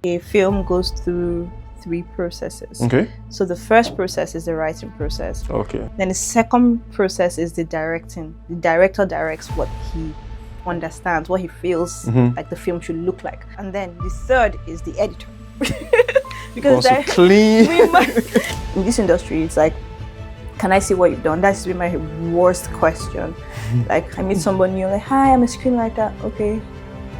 A film goes through three processes. Okay. So the first process is the writing process. Okay. Then the second process is the directing. The director directs what he understands, what he feels like the film should look like. And then the third is the editor. Because also clean. In this industry, it's like, can I see what you've done? That's been my worst question. Like, I meet someone new, like, hi, I'm a screenwriter. Okay.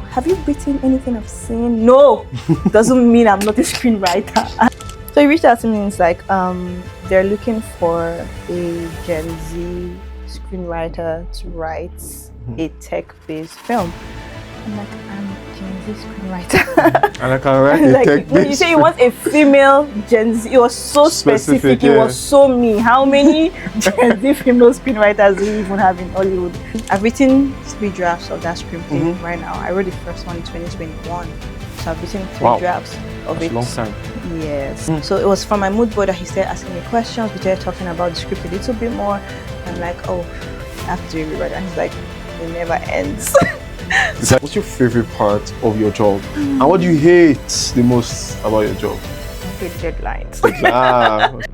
Have you written anything I've seen? No. Doesn't mean I'm not a screenwriter. So he reached out to me and it's like, they're looking for a Gen Z screenwriter to write a tech-based film. I'm like, I'm a Gen Z screenwriter. And I can write a like, tech-based when you say you want a female Gen Z, it was so specific. It was so me. How many Gen Z female screenwriters do we even have in Hollywood? I've written 3 drafts of that screenplay right now. I wrote the first one in 2021. So I've written 3 drafts of it. That's a long time. Yes. So it was from my mood board that he started asking me questions. We started talking about the script a little bit more. I'm like, oh, I have to do it right. And he's like, it never ends. What's your favorite part of your job? And what do you hate the most about your job? I hate deadlines.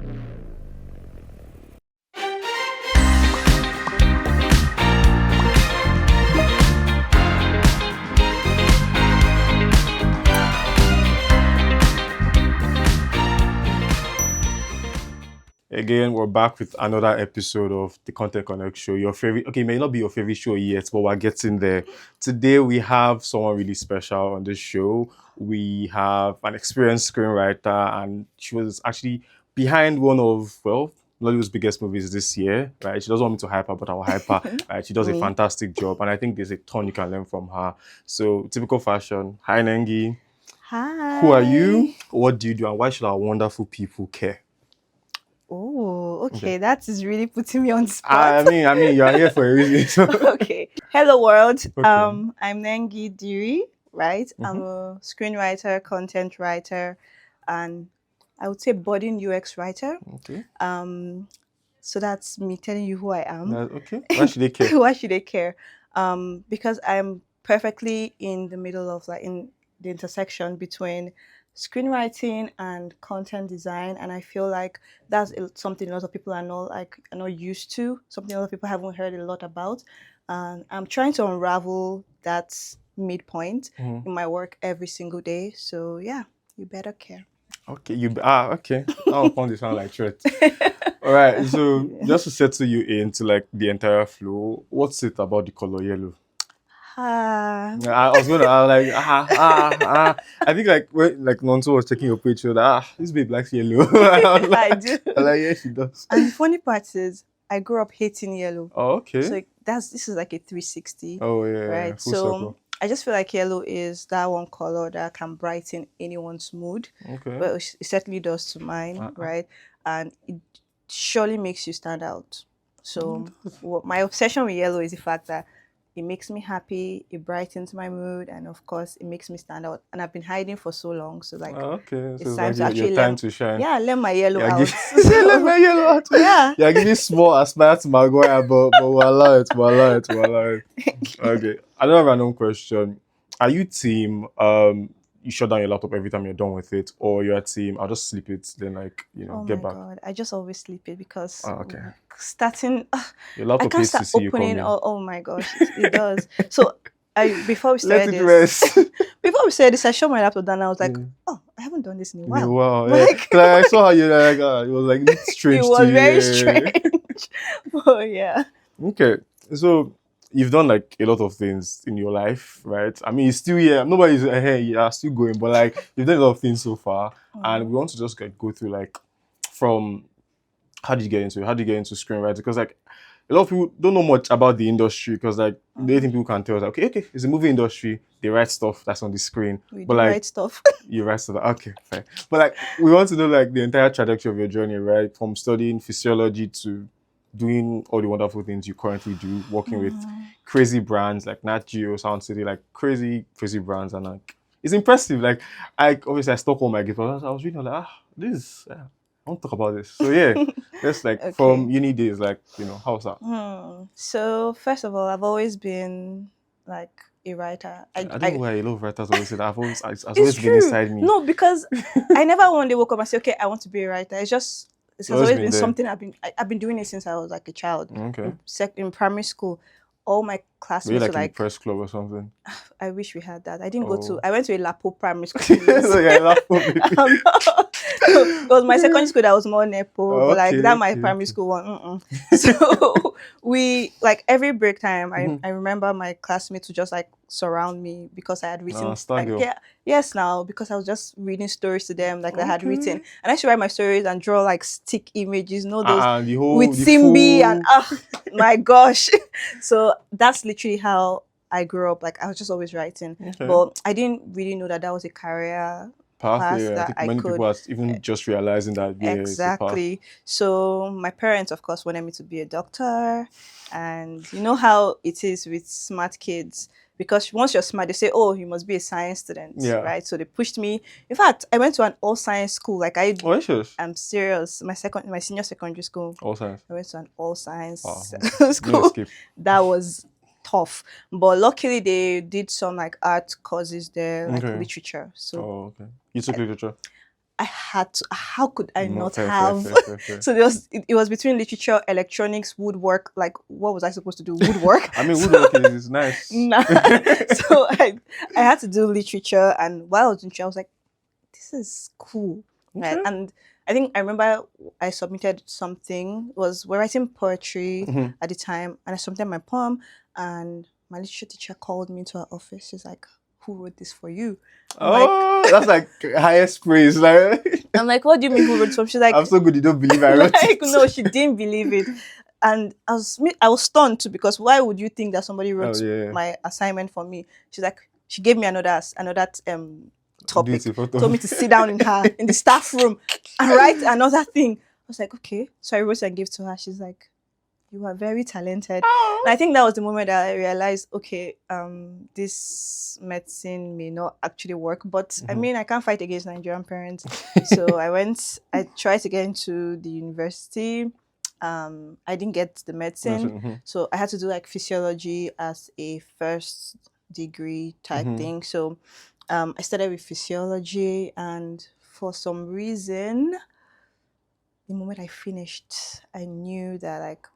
Again, we're back with another episode of the Content Connect show. Your favorite, okay, it may not be your favorite show yet, but we're getting there. Today, we have someone really special on this show. We have an experienced screenwriter, and she was actually behind one of, well, Nollywood's biggest movies this year, right? She doesn't want me to hype her, but I'll hype her. Right? She does a fantastic job, and I think there's a ton you can learn from her. So, typical fashion. Hi, Nengi. Hi. Who are you? What do you do? And why should our wonderful people care? Oh, okay. That is really putting me on the spot. I mean, you are here for a reason. So. Okay. Hello, world. Okay. I'm Nengi Diri, right? I'm a screenwriter, content writer, and I would say budding UX writer. Okay. So that's me telling you who I am. Okay. Why should they care? Why should they care? Because I'm perfectly in the middle of in the intersection between screenwriting and content design, and I feel like that's something a lot of people are not used to, something a lot of people haven't heard a lot about, and I'm trying to unravel that midpoint in my work every single day. So yeah, you better care. Okay, okay. Now I found this sound like threat. All right, so just to settle you into the entire flow, what's it about the color yellow? I think when Nonso was checking your page, this babe likes yellow. I do. Yeah, she does. And the funny part is, I grew up hating yellow. Oh, okay. So this is like a 360. Oh yeah. Right. So circle. I just feel like yellow is that one color that can brighten anyone's mood. Okay. But it certainly does to mine, right? And it surely makes you stand out. So my obsession with yellow is the fact that it makes me happy, it brightens my mood, and of course, it makes me stand out. And I've been hiding for so long, so okay. It's so time it's to actually time to shine. Yeah, let my yellow out. Let my yellow out. Yeah. You're giving small aspire to Maguire, but we'll allow it. Okay. Another random question. Are you team you shut down your laptop every time you're done with it, or you're a team I'll just sleep it, then get back? God, I just always sleep it because starting your laptop I can't start opening. Oh my gosh, it does. So before we started before we started this, I shut my laptop down and I was like, oh, I haven't done this in a while. Wow. I saw how you it was like strange. It was very strange. Oh yeah. Okay, so you've done a lot of things in your life, right? I mean, you're still here. Nobody's here. You're still going, but you've done a lot of things so far, and we want to just go through from how did you get into it? How did you get into screenwriting? Because a lot of people don't know much about the industry. Because the only thing people can tell is okay, it's a movie industry. They write stuff that's on the screen. We write stuff. You write stuff. Okay, fine. But we want to know the entire trajectory of your journey, right? From studying physiology to doing all the wonderful things you currently do, working with crazy brands like Nat Geo, Soundcity, crazy brands, and it's impressive. I stock all my gifts. I was reading this. I want to talk about this. So yeah, that's from uni days. How's that? So first of all, I've always been a writer. I don't know why a lot of writers always say that. It's It's always been true. inside me. No, because I never one day woke up and say, okay, I want to be a writer. It has always been there. something I've been doing it since I was like a child. Okay. In primary school, all my Were you classmates like were in like, press club or something? I wish we had that. I didn't go to. Oh. I went to a Lapo primary school. So yeah, It was my secondary school that was more nepo, but like that my primary okay. school one. So we like every break time. I remember my classmates would just like surround me because I had written. Yes, now because I was just reading stories to them like I had written, and I used to write my stories and draw like stick images, you know those with Simbi and my gosh. So that's literally how I grew up. Like I was just always writing, but I didn't really know that was a career path I that think I many could. people are even just realizing that. Yeah, exactly. So my parents, of course, wanted me to be a doctor, and you know how it is with smart kids. Because once you're smart, they say, "Oh, you must be a science student," right? So they pushed me. In fact, I went to an all-science school. Like I'm serious. My senior secondary school. All science. I went to an all-science school. No escape. That was tough, but luckily they did some like art courses there, like literature. So You took literature. I had to. How could I not have? So it was between literature, electronics, woodwork. Like, what was I supposed to do? Woodwork. I mean, woodwork is nice. So I had to do literature, and while I was doing literature, I was like, this is cool, right? And I think I remember I submitted something. We're writing poetry at the time, and I submitted my poem, and my literature teacher called me into her office. She's like, "Who wrote this for you?" That's like highest praise. Like I'm like, "What do you mean who wrote this for?" She's like, "I'm so good, you don't believe I wrote it." No, she didn't believe it, and I was stunned too, because why would you think that somebody wrote my assignment for me? She's like, she gave me another topic, told me to sit down in the staff room and write another thing. I was like, okay. So I wrote and gave to her. She's like, you are very talented. And I think that was the moment that I realized, okay, this medicine may not actually work, but I mean, I can't fight against Nigerian parents. So I tried to get into the university. I didn't get the medicine. So I had to do like physiology as a first degree type thing. So I started with physiology, and for some reason, the moment I finished, I knew that like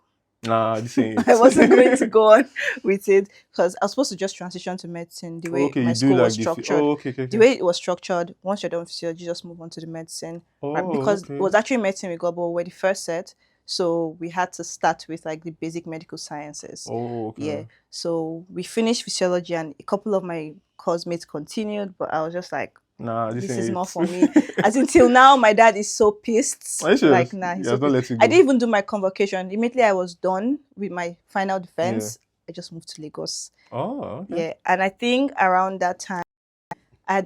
I wasn't going to go on with it, because I was supposed to just transition to medicine the way my school was structured. The way it was structured, once you're done with physiology, just move on to the medicine. Because it was actually medicine we got, but we're the first set. So we had to start with like the basic medical sciences. Yeah. So we finished physiology, and a couple of my course mates continued, but I was just like, this is not for me. As until now, my dad is so pissed. Like, he's so pissed. I didn't even do my convocation. Immediately I was done with my final defense, I just moved to Lagos. Yeah. And I think around that time, I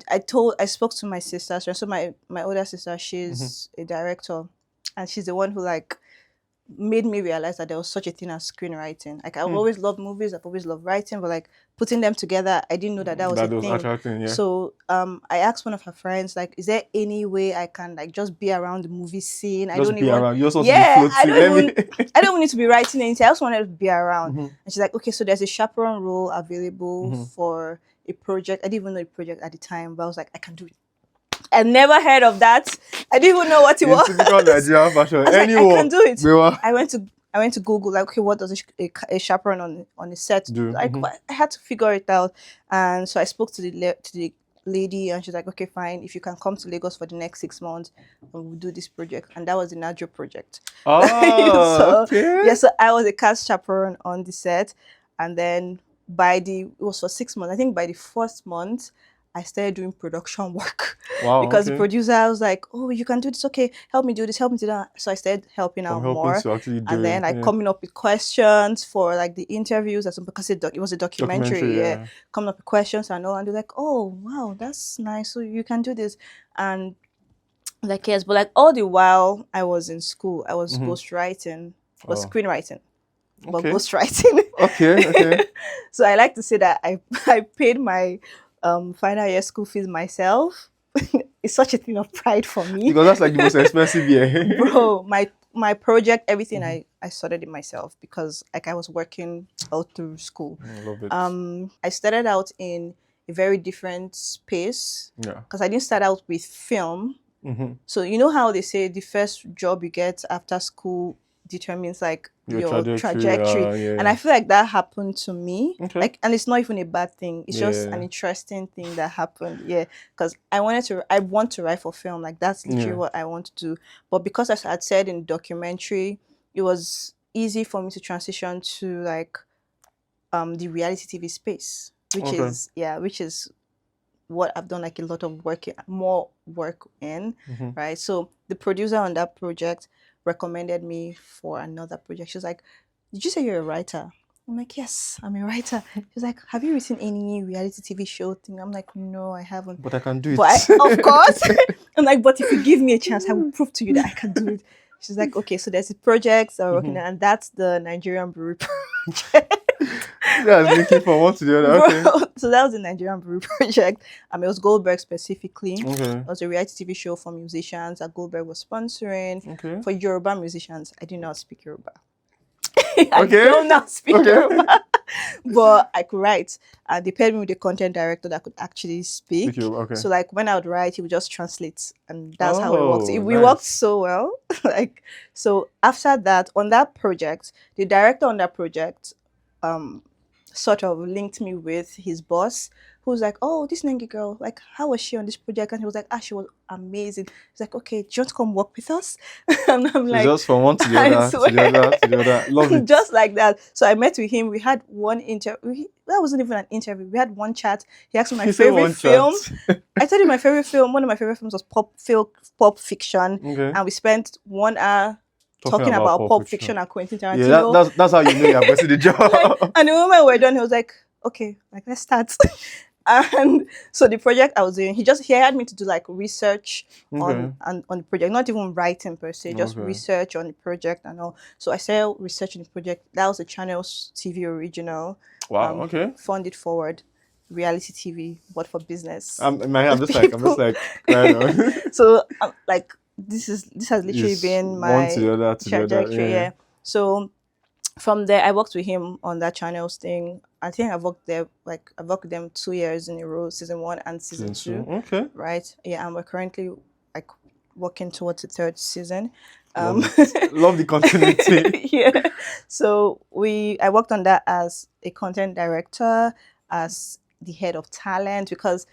spoke to my sister. So my older sister, she's a director, and she's the one who like made me realize that there was such a thing as screenwriting. Like I've always loved movies, I've always loved writing, but like putting them together, I didn't know that was a thing. So I asked one of her friends, like, is there any way I can like just be around the movie scene? I don't even need to be writing anything. I just wanted to be around. And she's like, okay, so there's a chaperone role available for a project. I didn't even know the project at the time, but I was like, I can do it. I never heard of that. I didn't even know what it was. Typical Nigerian fashion. I can do it. I went to Google, like, okay, what does a chaperone on a set do? Like, I had to figure it out. And so I spoke to the lady, and she's like, okay, fine. If you can come to Lagos for the next 6 months, and we'll do this project. And that was the Najo project. So I was a cast chaperone on the set. And then it was for 6 months. I think by the first month, I started doing production work. Because the producer was like, oh, you can do this. Okay, help me do this, help me do that. So I started helping out more. And then coming up with questions for like the interviews, because it was a documentary. Coming up with questions and all. And they're like, oh, wow, that's nice. So you can do this. And like, yes, but like all the while I was in school, I was ghostwriting, screenwriting. But ghostwriting. So I like to say that I paid my final year school fees myself. It's such a thing of pride for me. Because that's like the most expensive year. Bro, my project, everything, I I studied it myself because like I was working all through school. I love it. I started out in a very different space Yeah. because I didn't start out with film. Mm-hmm. So you know how they say the first job you get after school determines like your trajectory. Yeah. And I feel like that happened to me. Okay. Like, and it's not even a bad thing. It's just Yeah. an interesting thing that happened. Yeah, because I want to write for film. Like that's literally what I want to do. But because as I had said in documentary, it was easy for me to transition to like the reality TV space, which is what I've done like a lot of more work in, right? So the producer on that project recommended me for another project. She was like, "Did you say you're a writer?" I'm like, "Yes, I'm a writer." She's like, "Have you written any reality TV show thing?" I'm like, "No, I haven't." But I can do it. But of course. I'm like, "But if you give me a chance, I will prove to you that I can do it." She's like, "Okay, so there's a project that we're working on, and that's the Nigerian Brewery project." Yeah, it's looking from one to the other. Okay. So that was the Nigerian Brewery project. It was Goldberg specifically. Okay. It was a reality TV show for musicians that Goldberg was sponsoring. Okay. For Yoruba musicians. I do not speak Yoruba. Okay. I do not speak Yoruba. But I could write. And they paired me with a content director that could actually speak. Okay. So like when I would write, he would just translate. And that's how it worked. We Nice. worked so well. Like, so after that, on that project, the director on that project sort of linked me with his boss, who was like, "Oh, this Nengi girl, like, how was she on this project?" And he was like, she was amazing." He's like, "Okay, do you want to come work with us?" And I'm like, just from one to the other, to the other, to the other. Love it. Just like that. So I met with him. We had one interview. That wasn't even an interview. We had one chat. He asked me my favorite film. I told him my favorite film. One of my favorite films was pop fiction. Okay. And we spent 1 hour talking about pulp fiction and Quentin Tarantino. Yeah, that's how you know you have gotten the job. And the moment we're done, he was like, "Okay, like let's start." And so the project I was doing, he had me to do like research on the project, not even writing per se, just research on the project and all. So I started researching the project. That was a Channels TV original. Wow. Okay. Funded forward, reality TV, but for business. I'm just like, right on. So like. This has literally been my one to the other, trajectory. Yeah. So from there, I worked with him on that Channels thing. I think I've worked with them 2 years in a row, season 1 and season 2. Okay. Right. Yeah, and we're currently like working towards the 3rd season. Love the continuity. Yeah. So I worked on that as a content director, as the head of talent, because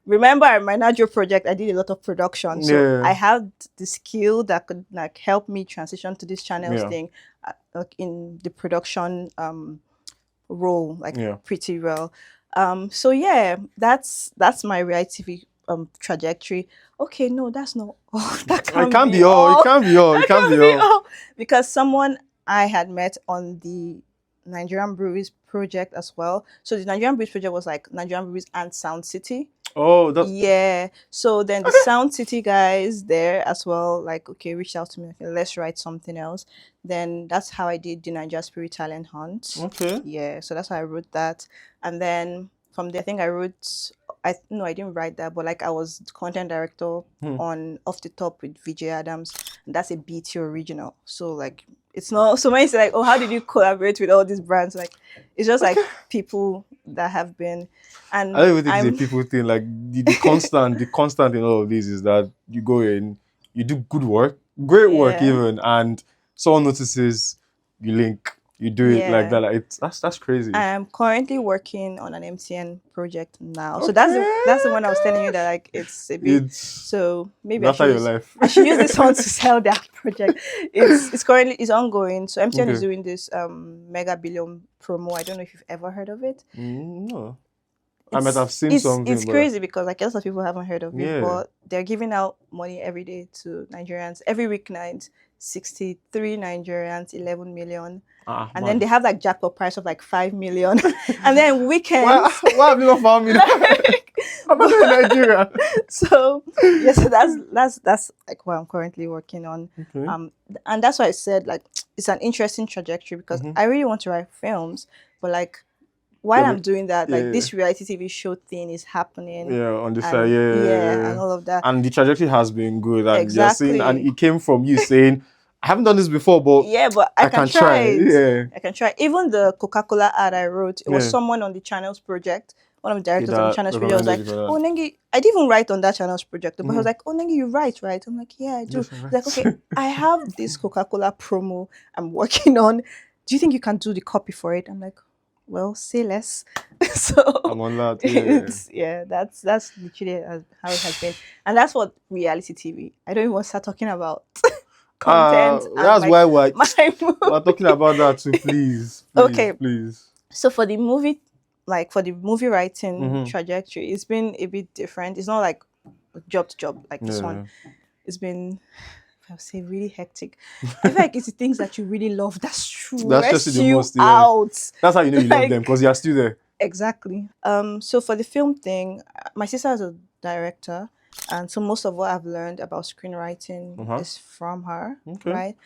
remember my Nigeria project, I did a lot of production. So I had the skill that could like help me transition to this Channels thing like in the production role, like pretty well. So yeah, that's my reality TV trajectory. Okay, no, that's not all. It can't be all. Because someone I had met on the Nigerian Breweries project as well. So the Nigerian Breweries project was like Nigerian Breweries and Soundcity. Oh, yeah. So then the Soundcity guys there as well, like, okay, reached out to me. Okay, let's write something else. Then that's how I did the Nigeria Spirit Talent Hunt. Okay. Yeah. So that's how I wrote that. And then from there, I think I didn't write that, but like I was content director on Off the Top with VJ Adams. And that's a BT original. So like it's not so many say like, "Oh, how did you collaborate with all these brands?" Like it's just like people that have been. And I don't even think it's a people thing. Like the constant in all of this is that you go in, you do good work, great work even, and someone notices, you link, you do it like that. Like that's crazy. I'm currently working on an MTN project now, so that's the one I was telling you that like it's a bit. So maybe I should use this one to sell that project. It's ongoing. So MTN is doing this mega billion promo. I don't know if you've ever heard of it. No. I might have seen something. It's crazy because like a lot of people haven't heard of it, but they're giving out money every day to Nigerians. Every weeknight, 63 Nigerians, 11 million. And then they have like jackpot price of like 5 million. And then weekends. Why have you not found me? I'm not in Nigeria. So that's like what I'm currently working on. Okay. And that's why I said like it's an interesting trajectory because I really want to write films, but like while I'm doing that, like this reality TV show thing is happening. Yeah, on the side, and all of that. And the trajectory has been good. And exactly. And it came from you saying, I haven't done this before, but Yeah, but I can try it. Yeah. I can try. Even the Coca-Cola ad I wrote, it was Yeah. someone on the channels project. One of the directors on the that channels project was like, recommended you for "Oh, that. Nengi," I didn't even write on that channels project, but he Mhm. was like, "Oh, Nengi, you write, right?" I'm like, "Yeah, I do." Yes, I He's write. like, "Okay, I have this Coca-Cola promo I'm working on. Do you think you can do the copy for it?" I'm like, "Well, say less." So I'm on that. Yeah. that's literally how it has been, and that's what reality TV. I don't even want to start talking about content. And That's why we're my movie. talking about that too. Please, Okay. please. So for the movie, like for the movie writing Mhm. trajectory, it's been a bit different. It's not like job to job like this Yeah. one. It's been, I would say, really hectic. I feel like it's the things that you really love that stress just the you most, yeah. out. That's how you know you love Like- them, because you're still there. Exactly. So for the film thing, my sister is a director, and so most of what I've learned about screenwriting is from her. Okay. Right.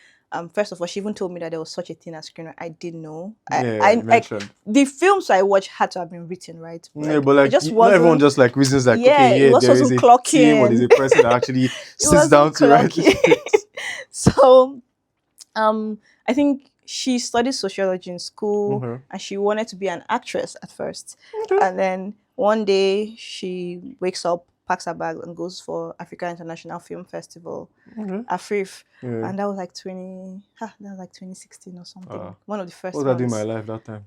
First of all, she even told me that there was such a thing as screenwriting. I didn't know. Yeah, you mentioned. The films I watched had to have been written, right? Yeah, but like it just not everyone wasn't. just like reasons like Yeah, okay, it yeah, there is wasn't a team or there's a clocking. person that actually It sits down wasn't to write the clocking. script. So, I think she studied sociology in school, Mhm. and she wanted to be an actress at first. Okay. And then one day she wakes up, packs her bag, and goes for Africa International Film Festival, Okay. AFRIF. Yeah. And that was like 2016 or something. One of the first What was I doing in ones. my life that time?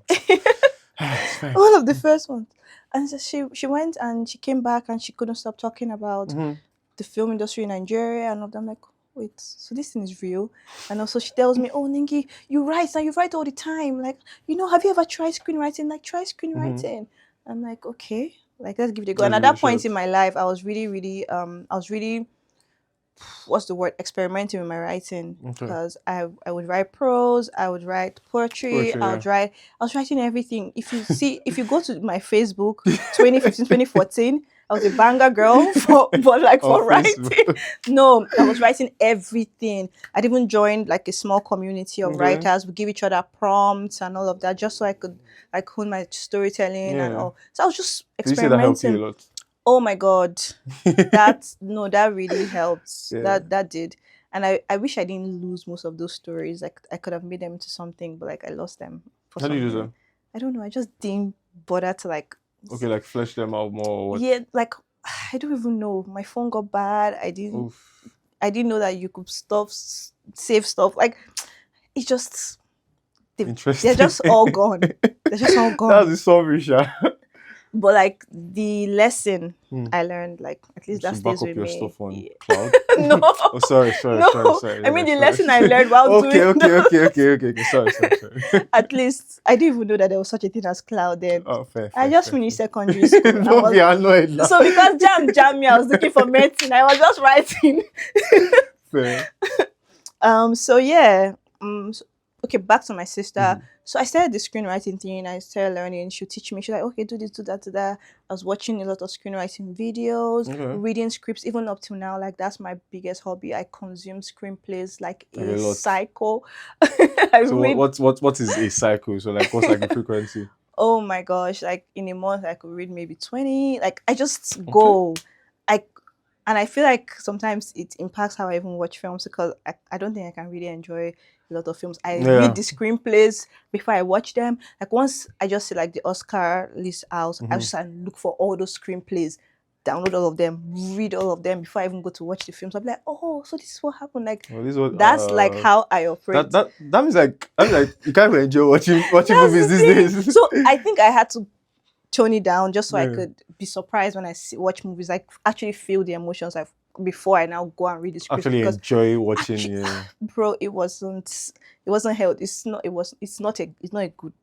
It's fine. One of the first ones. And so she went and she came back and she couldn't stop talking about Mhm. the film industry in Nigeria. And I'm like, wait, so this thing is real? And also she tells me, "Oh, Nengi, you write all the time. Like, have you ever tried screenwriting? Like, try screenwriting." I'm like, okay, like let's give it a go. Let's And at give it a that point shot. in my life, I was really, what's the word, experimenting with my writing, Okay. because I would write prose, I would write poetry, I was writing everything. If you go to my Facebook 2015 2014, I was a banger girl for writing. No, I was writing everything. I'd even joined like a small community of writers. We give each other prompts and all of that, just so I could like hone my storytelling and all. So I was just Did you say that helped you experimenting. a lot? Oh my god, that really helped. Yeah. That did. And I wish I didn't lose most of those stories. Like I could have made them into something, but like I lost them for How do you lose something. them? I don't know. I just didn't bother to like. Okay, like flesh them out more. Or what? Yeah, like I don't even know. My phone got bad. I didn't know that you could save stuff. Like it's just Interesting. they're just all gone. They're just all gone. That's the summary, Sha. But like the lesson I learned, like at least that You back stays up with your me. stuff on cloud. No. Oh, sorry. No. I mean the lesson I learned while Okay. doing. Sorry. At least I didn't even know that there was such a thing as cloud then. Oh, fair. I just finished secondary school. Don't be annoyed now. So because jam me, I was looking for medicine. I was just writing. Fair. So yeah. Okay, back to my sister. So I started the screenwriting thing. I started learning. She'll teach me. She's like, okay, do this, do that, do that. I was watching a lot of screenwriting videos, reading scripts, even up till now. Like that's my biggest hobby. I consume screenplays like a psycho. What is a cycle? So like what's like the frequency? Oh my gosh, like in a month I could read maybe 20. Like I just go. And I feel like sometimes it impacts how I even watch films, because I don't think I can really enjoy a lot of films. I read the screenplays before I watch them. Like once I just see like the Oscar list out, I just look for all those screenplays, download all of them, read all of them before I even go to watch the films. I'll be like, oh, so this is what happened. Like that's like how I operate. That means like you can't even enjoy watching movies these days. So I think I had to tone it down just so I could be surprised when I watch movies. Like actually feel the emotions like before I now go and read the script. Actually enjoy watching. Bro, it wasn't healthy. It's not a good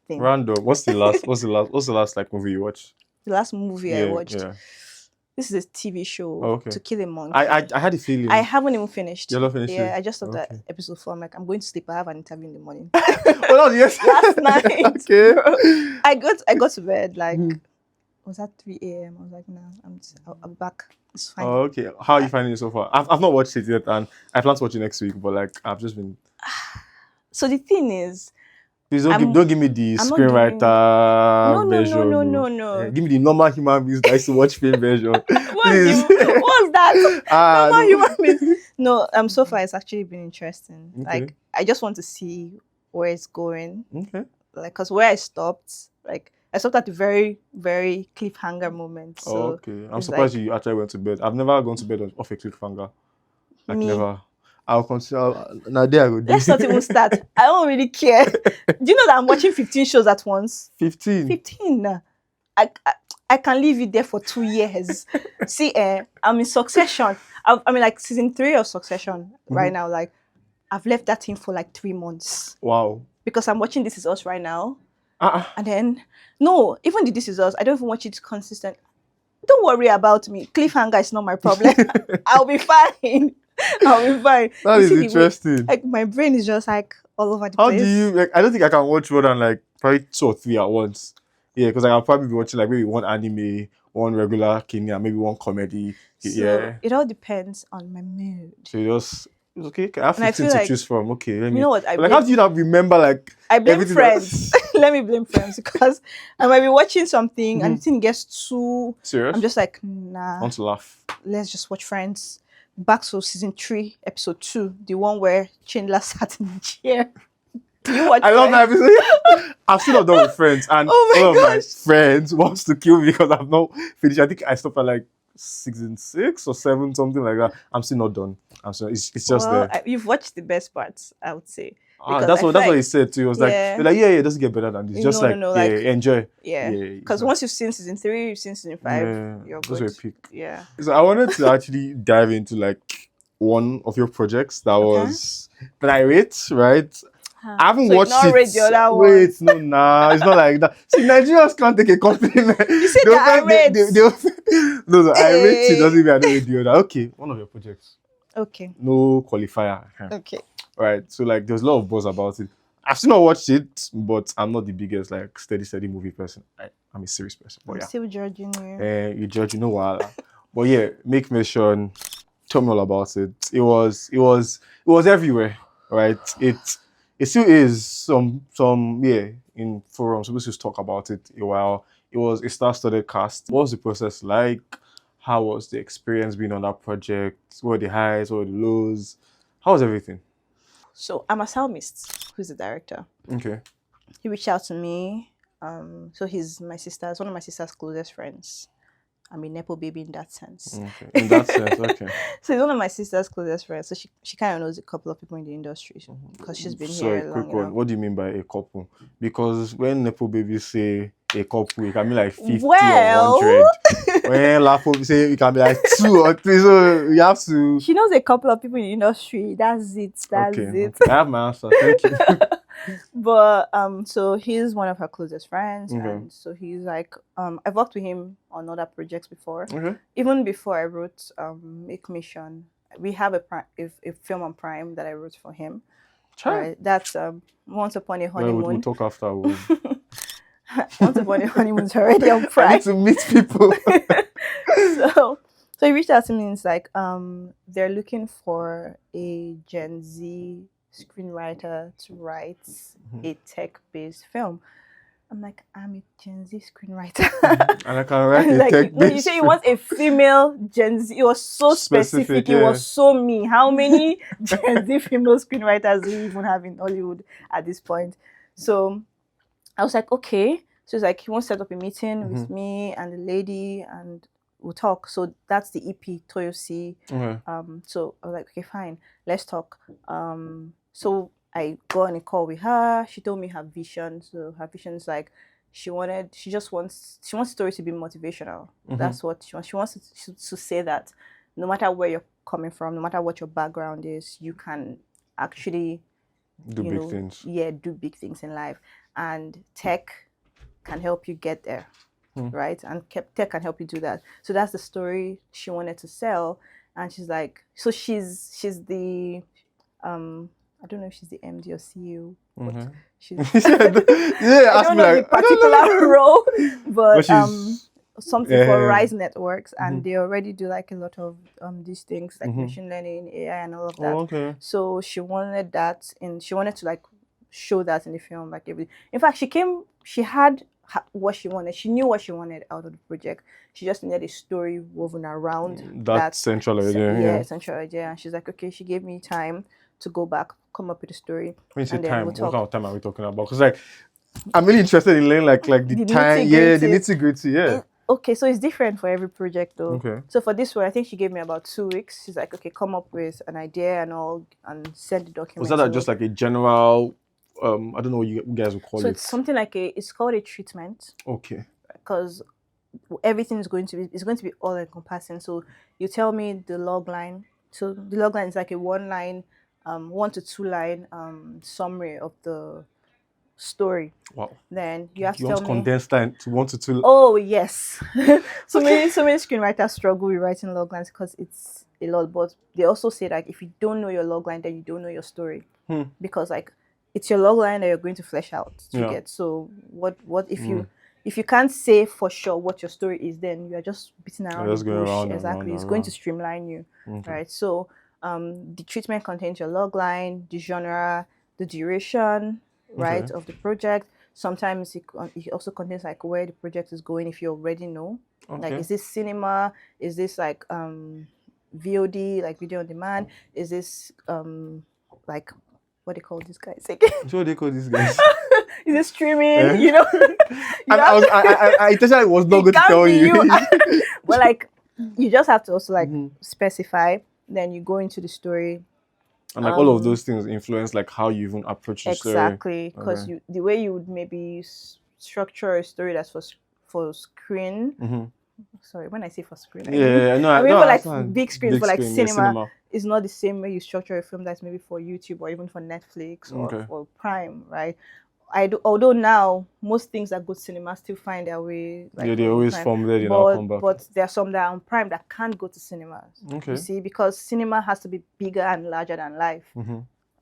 thing. Random. What's the last like movie you watched? The last movie I watched. Yeah. This is a TV show, To Kill a Monkey. I had a feeling. I haven't even finished. You're not finished? Yeah, I just saw that episode 4. I'm like, I'm going to sleep. I have an interview in the morning. Well, yes. Last night. Okay. Bro, I got to bed like was that 3 a.m. I was like, nah, I'm back. It's fine. Oh, okay. How are you finding it so far? I've not watched it yet, and I plan to watch it next week. But like, I've just been. So the thing is, please don't give me the screenwriter version. No. Give me the normal human beings that used to watch film version. What's that? Normal human beings. No, so far it's actually been interesting. Okay. Like I just want to see where it's going. Okay. Like, cause where I stopped, like I stopped at the very, very cliffhanger moment. So Okay. I'm it's surprised like you actually went to bed. I've never gone to bed off a cliffhanger. Like me. never. I'll consider. Now there I go. Let's not even start. I don't really care. Do you know that I'm watching 15 shows at once? 15. 15. I can leave it there for 2 years. See, I'm in Succession. I mean, like season 3 of Succession right now. Like, I've left that thing for like 3 months Wow. because I'm watching This Is Us right now. Uh-uh. And then, no, even the This Is Us, I don't even watch it consistent. Don't worry about me. Cliffhanger is not my problem. I'll be fine. I'll be fine. That You is see the way- interesting. like my brain is just like all over the How place. do you like? I don't think I can watch more than like probably 2 or 3 at once. Yeah, because I'll probably be watching like maybe one anime, one regular Kenya, maybe one comedy. So Yeah. it all depends on my mood. So you just it's okay. I have And I 15 feel to like- choose from. Okay, let me. You know what? But like, how do you not remember like I blame everything friends. Let me blame friends because I might be watching something and the thing gets too. Serious? I'm just like, I nah, want to laugh. let's just watch Friends. Back to season 3, episode 2, the one where Chandler sat in the chair. Do you watch I love that Friends? episode. I've still not done with friends, and Oh my all of my gosh. friends wants to kill me because I've not finished. I think I stopped at like season 6 or 7, something like that. I'm still not done. I'm still. It's just Well, there. you've watched the best parts, I would say. because That's I what feel like- he said too. He was Yeah. like, yeah, it doesn't get better than this. Just No, like, no, yeah, like- enjoy. Yeah. Yeah, Because exactly. once you've seen season 3, you've seen season 5, Yeah, you're those good. were peak. Yeah. So I wanted to actually dive into like one of your projects that was that I rate, right? I haven't So you watched not it. rate the other Wait, no, nah, it's not like that. See, Nigerians can't take a compliment. You said that I rate. No, I rate it Hey. doesn't mean I don't rate the other. Okay, one of your projects. Okay. No qualifier. Okay. Right. So like there's a lot of buzz about it. I've still not watched it, but I'm not the biggest like steady movie person. I'm a serious person. But I'm yeah. still judging you. You judge, you know what. But yeah, make mention, tell me all about it. It was everywhere, right? It still is some in forums. People just talk about it a while. It was a star-studded cast. What was the process like? How was the experience being on that project? What were the highs? What were the lows? How was everything? So I'm a psalmist, who's the director. Okay. He reached out to me. So he's one of my sister's closest friends. I'm a Nepo baby in that sense. Okay. In that sense, okay. So he's one of my sister's closest friends. So she kind of knows a couple of people in the industry because she's been Sorry, here quick long one. enough. What do you mean by a couple? Because when Nepo babies say a couple, it can be like 50 Well- or 100. When Lapo say it can be like 2 or 3. So you have to. She knows a couple of people in the industry. That's it. That's Okay, it. okay. I have my answer. Thank you. But so he's one of her closest friends, Okay. and so he's like, I've worked with him on other projects before. Okay. Even before I wrote Make Mission, we have a film on Prime that I wrote for him. Try. Right, that's Once Upon a Well, we'll Honeymoon. talk after. We'll... Once Upon a Honeymoon's already on I Prime. need to meet people. so he reached out to me and it's like, they're looking for a Gen Z screenwriter to write a tech-based film. I'm like, I'm a Gen Z screenwriter. And I can write a Like, tech no, you say you want a female Gen Z. It was so specific. Specific, It yeah. was so me. How many Gen Z female screenwriters do you even have in Hollywood at this point? So I was like, okay. So it's like, he wants to set up a meeting with me and the lady and we'll talk. So that's the EP, Toyosi. Okay. So I was like, okay, fine, let's talk. So I go on a call with her. She told me her vision. So her vision is like, she wants the story to be motivational. That's what she wants. She wants to say that no matter where you're coming from, no matter what your background is, you can actually Do big things. Yeah, do big things in life. And tech can help you get there. Right? And tech can help you do that. So that's the story she wanted to sell. And she's like, so she's the I don't know if she's the MD or CEO, but she's Yeah, I ask don't me know like, the particular role, but she's- something for Rise Networks, and they already do like a lot of these things like machine learning, AI, and all of that. Oh, okay. So she wanted that, and she wanted to like show that in the film, like everything. In fact, she had what she wanted. She knew what she wanted out of the project. She just needed a story woven around that central idea. Yeah, central idea. And she's like, okay, she gave me time to go back, come up with a story. When you say and then time, we'll what talk. kind of time are we talking about? Because like, I'm really interested in learning like the time, the nitty-gritty, Okay, so it's different for every project though. Okay. So for this one, I think she gave me about 2 weeks. She's like, okay, come up with an idea and all, and send the document. Was that just like a general? I don't know what you guys would call it. So it's something like it's called a treatment. Okay. Because everything is going to be all encompassing. So you tell me the log line. So the log line is like a 1 to 2 line summary of the story. Wow. Then you have to tell me. Condense that to 1 to 2. Oh yes. so many screenwriters struggle with writing log lines because it's a lot. But they also say that if you don't know your log line, then you don't know your story. Because like it's your log line that you're going to flesh out to get. So what if you can't say for sure what your story is, then you're just beating around the bush. Exactly. It's going to streamline you. Right. So the treatment contains your log line, the genre, the duration, right, of the project. Sometimes it also contains like where the project is going if you already know. Like, is this cinema? Is this like VOD, like video on demand? Is this like what do they call these guys again? What do they call these guys? Is it streaming? You know? I intentionally was not going to tell you. But like, you just have to also like specify. Then you go into the story. And like all of those things influence like how you even approach the story. Exactly, because the way you would maybe structure a story that's for screen. Sorry, when I say for screen, I mean for like big screens, for like cinema, it's not the same way you structure a film that's maybe for YouTube or even for Netflix or for Prime, right? Although now most things that go to cinema still find their way. Like, they always form there, come back. But there are some that are on Prime that can't go to cinemas. You see, because cinema has to be bigger and larger than life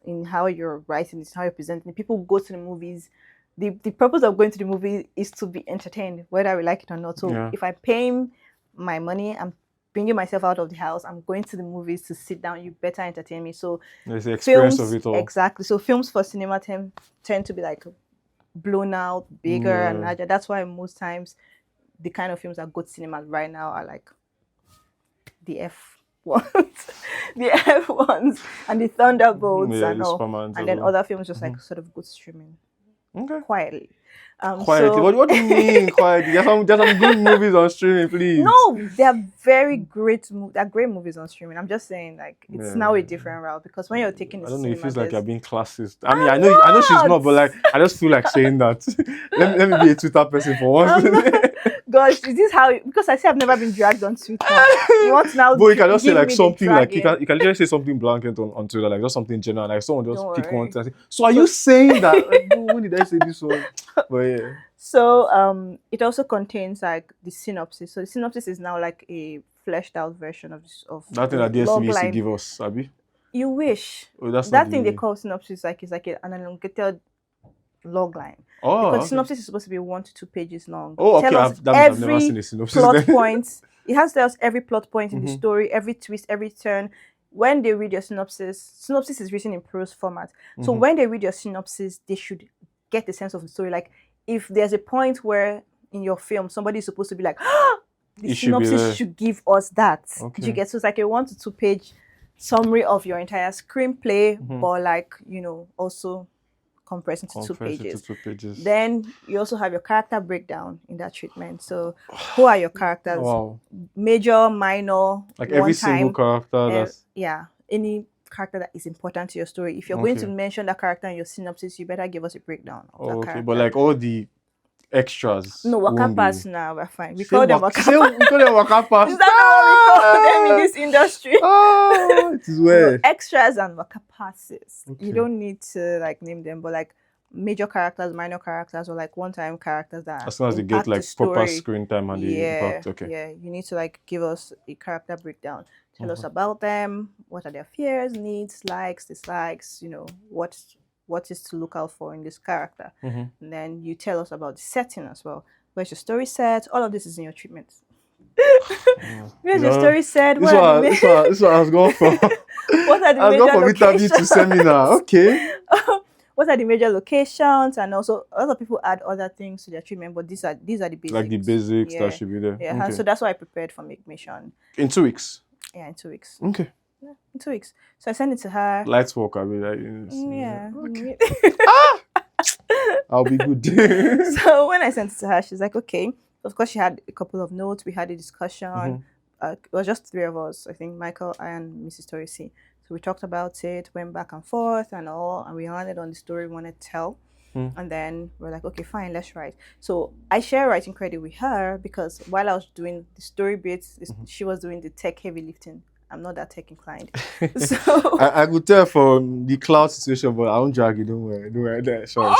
in how you're writing it, how you're presenting it. People go to the movies. The purpose of going to the movie is to be entertained, whether we like it or not. So if I pay my money, I'm bringing myself out of the house. I'm going to the movies to sit down. You better entertain me. So there's the experience of it all. Exactly. So films for cinema tend to be like blown out, bigger and larger. That's why most times the kind of films that go to cinemas right now are like the F1s, and the Thunderbolts and all. And then other films just like sort of go streaming. Quietly. Quietly. What do you mean quietly? There's some good movies on streaming, please. No, they're very great. They're great movies on streaming. I'm just saying, like, it's now a different route, because when you're taking, I don't know. It feels like you're being classist. I mean, I know she's not, but like, I just feel like saying that. let me be a Twitter person for once. Gosh, is this how? Because I say I've never been dragged on Twitter. You want to now? But you can just say like something like you can just say something blanket on Twitter, like just something general, like someone just pick one thing and say, so are you saying that? Like, when did I say this one? But yeah. So it also contains like the synopsis. So the synopsis is now like a fleshed out version of that thing that DSTV used to give us, Abby. You wish. Oh, that's that thing they call synopsis is like an elongated log line. Because synopsis is supposed to be 1 to 2 pages long. Oh, okay. I've never seen a synopsis. Plot points. It has to tell us every plot point in the story, every twist, every turn. When they read your synopsis is written in prose format. So when they read your synopsis, they should get the sense of the story. Like, if there's a point where in your film somebody is supposed to be like, the synopsis should give us that. Did you get? So it's like a 1 to 2 page summary of your entire screenplay, but like, also compressed into 2 pages. Then you also have your character breakdown in that treatment. So who are your characters? Wow. Major, minor, like every single character. Any character that is important to your story. If you're going to mention that character in your synopsis, you better give us a breakdown of that character. But like all the extras. No, waka pass now, we're fine. We call them waka pass. We call them waka pass. Is that not what we call them in this industry? Oh, it is weird. Extras and waka passes. You don't need to like name them, but like major characters, minor characters, or like one-time characters that as long as they get like proper screen time and the impact. Yeah, you need to like give us a character breakdown. Tell us about them. What are their fears, needs, likes, dislikes? What is to look out for in this character? And then you tell us about the setting as well. Where's your story set? All of this is in your treatment. Where's your story set? This one has gone from. What are the I've major gone from interview to seminar. Okay. what are the major locations, and also a lot of people add other things to their treatment, but these are the basics. Like the basics that Yeah. should be there. Yeah, Okay. so that's why I prepared for Make Mission. In 2 weeks. Yeah, in 2 weeks. Okay. Yeah, in 2 weeks. So I sent it to her. Lights work, I mean, like, Yeah. Okay. I'll be good. So when I sent it to her, she's like, okay. Of course, she had a couple of notes. We had a discussion. It was just 3 of us, I think, Michael, I, and Mrs. Torisi. So we talked about it, went back and forth and all, and we landed on the story we wanted to tell. And then we're like, okay, fine, let's write. So I share writing credit with her because while I was doing the story bits, she was doing the tech heavy lifting. I'm not that tech inclined. So I could tell from the cloud situation, but I won't drag you. Don't worry. Don't worry. Sorry.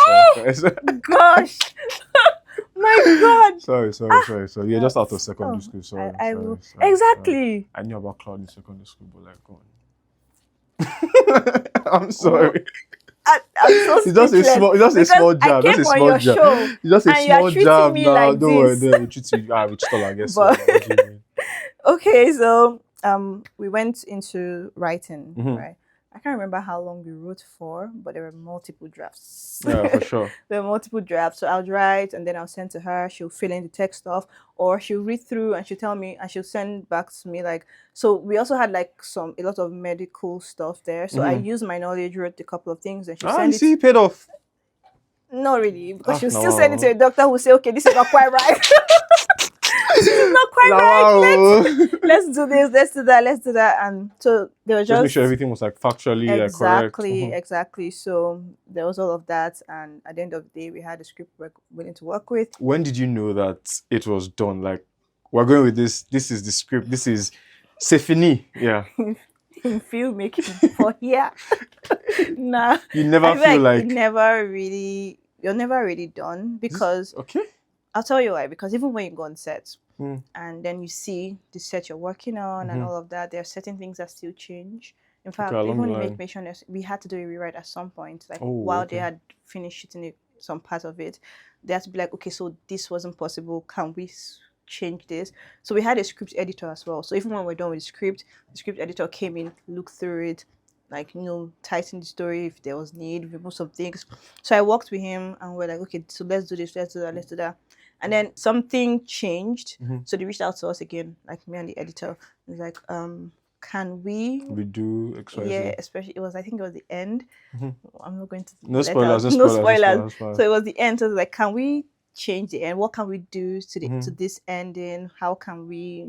Gosh. My God. Sorry. You're just out of secondary school. Sorry. I will. Exactly. I knew about cloud in secondary school, but like, go on. I'm sorry. I'm so It's just a small jab. I came on your show. It's just a small jab now. Like don't worry. this. You treat me. I guess. Okay, so we went into writing, right? I can't remember how long we wrote for, but there were multiple drafts. Yeah, for sure. There were multiple drafts. So I'll write and then I'll send to her. She'll fill in the text stuff, or she'll read through and she'll tell me, and she'll send back to me. Like, so we also had like a lot of medical stuff there. So I used my knowledge, wrote a couple of things, and she'll send it. You paid off. Not really, because she'll still send it to a doctor who say, okay, this is not quite right. This is not quite right. Let's do this, let's do that. And so there was just make sure everything was like factually correct. Exactly. So there was all of that, and at the end of the day, we had a script we're willing to work with. When did you know that it was done? Like, we're going with this. This is the script. This is c'est fini. Yeah. In filmmaking for here. Nah. You never feel like you're never really done because okay. I'll tell you why. Because even when you go on set and then you see the set you're working on and all of that, there are certain things that still change. In fact, even in Make Mission, we had to do a rewrite at some point. Like while they had finished shooting some part of it, they had to be like, okay, so this wasn't possible. Can we change this? So we had a script editor as well. So even when we're done with the script editor came in, looked through it, like, tighten the story if there was need, remove some things. So I worked with him and we're like, okay, so let's do this, let's do that. And then something changed. So they reached out to us again, like me and the editor. It was like, can we do XYZ? Yeah, especially I think it was the end. I'm not going to no spoilers. So it was the end. So it was like, can we change the end? What can we do to this ending? How can we,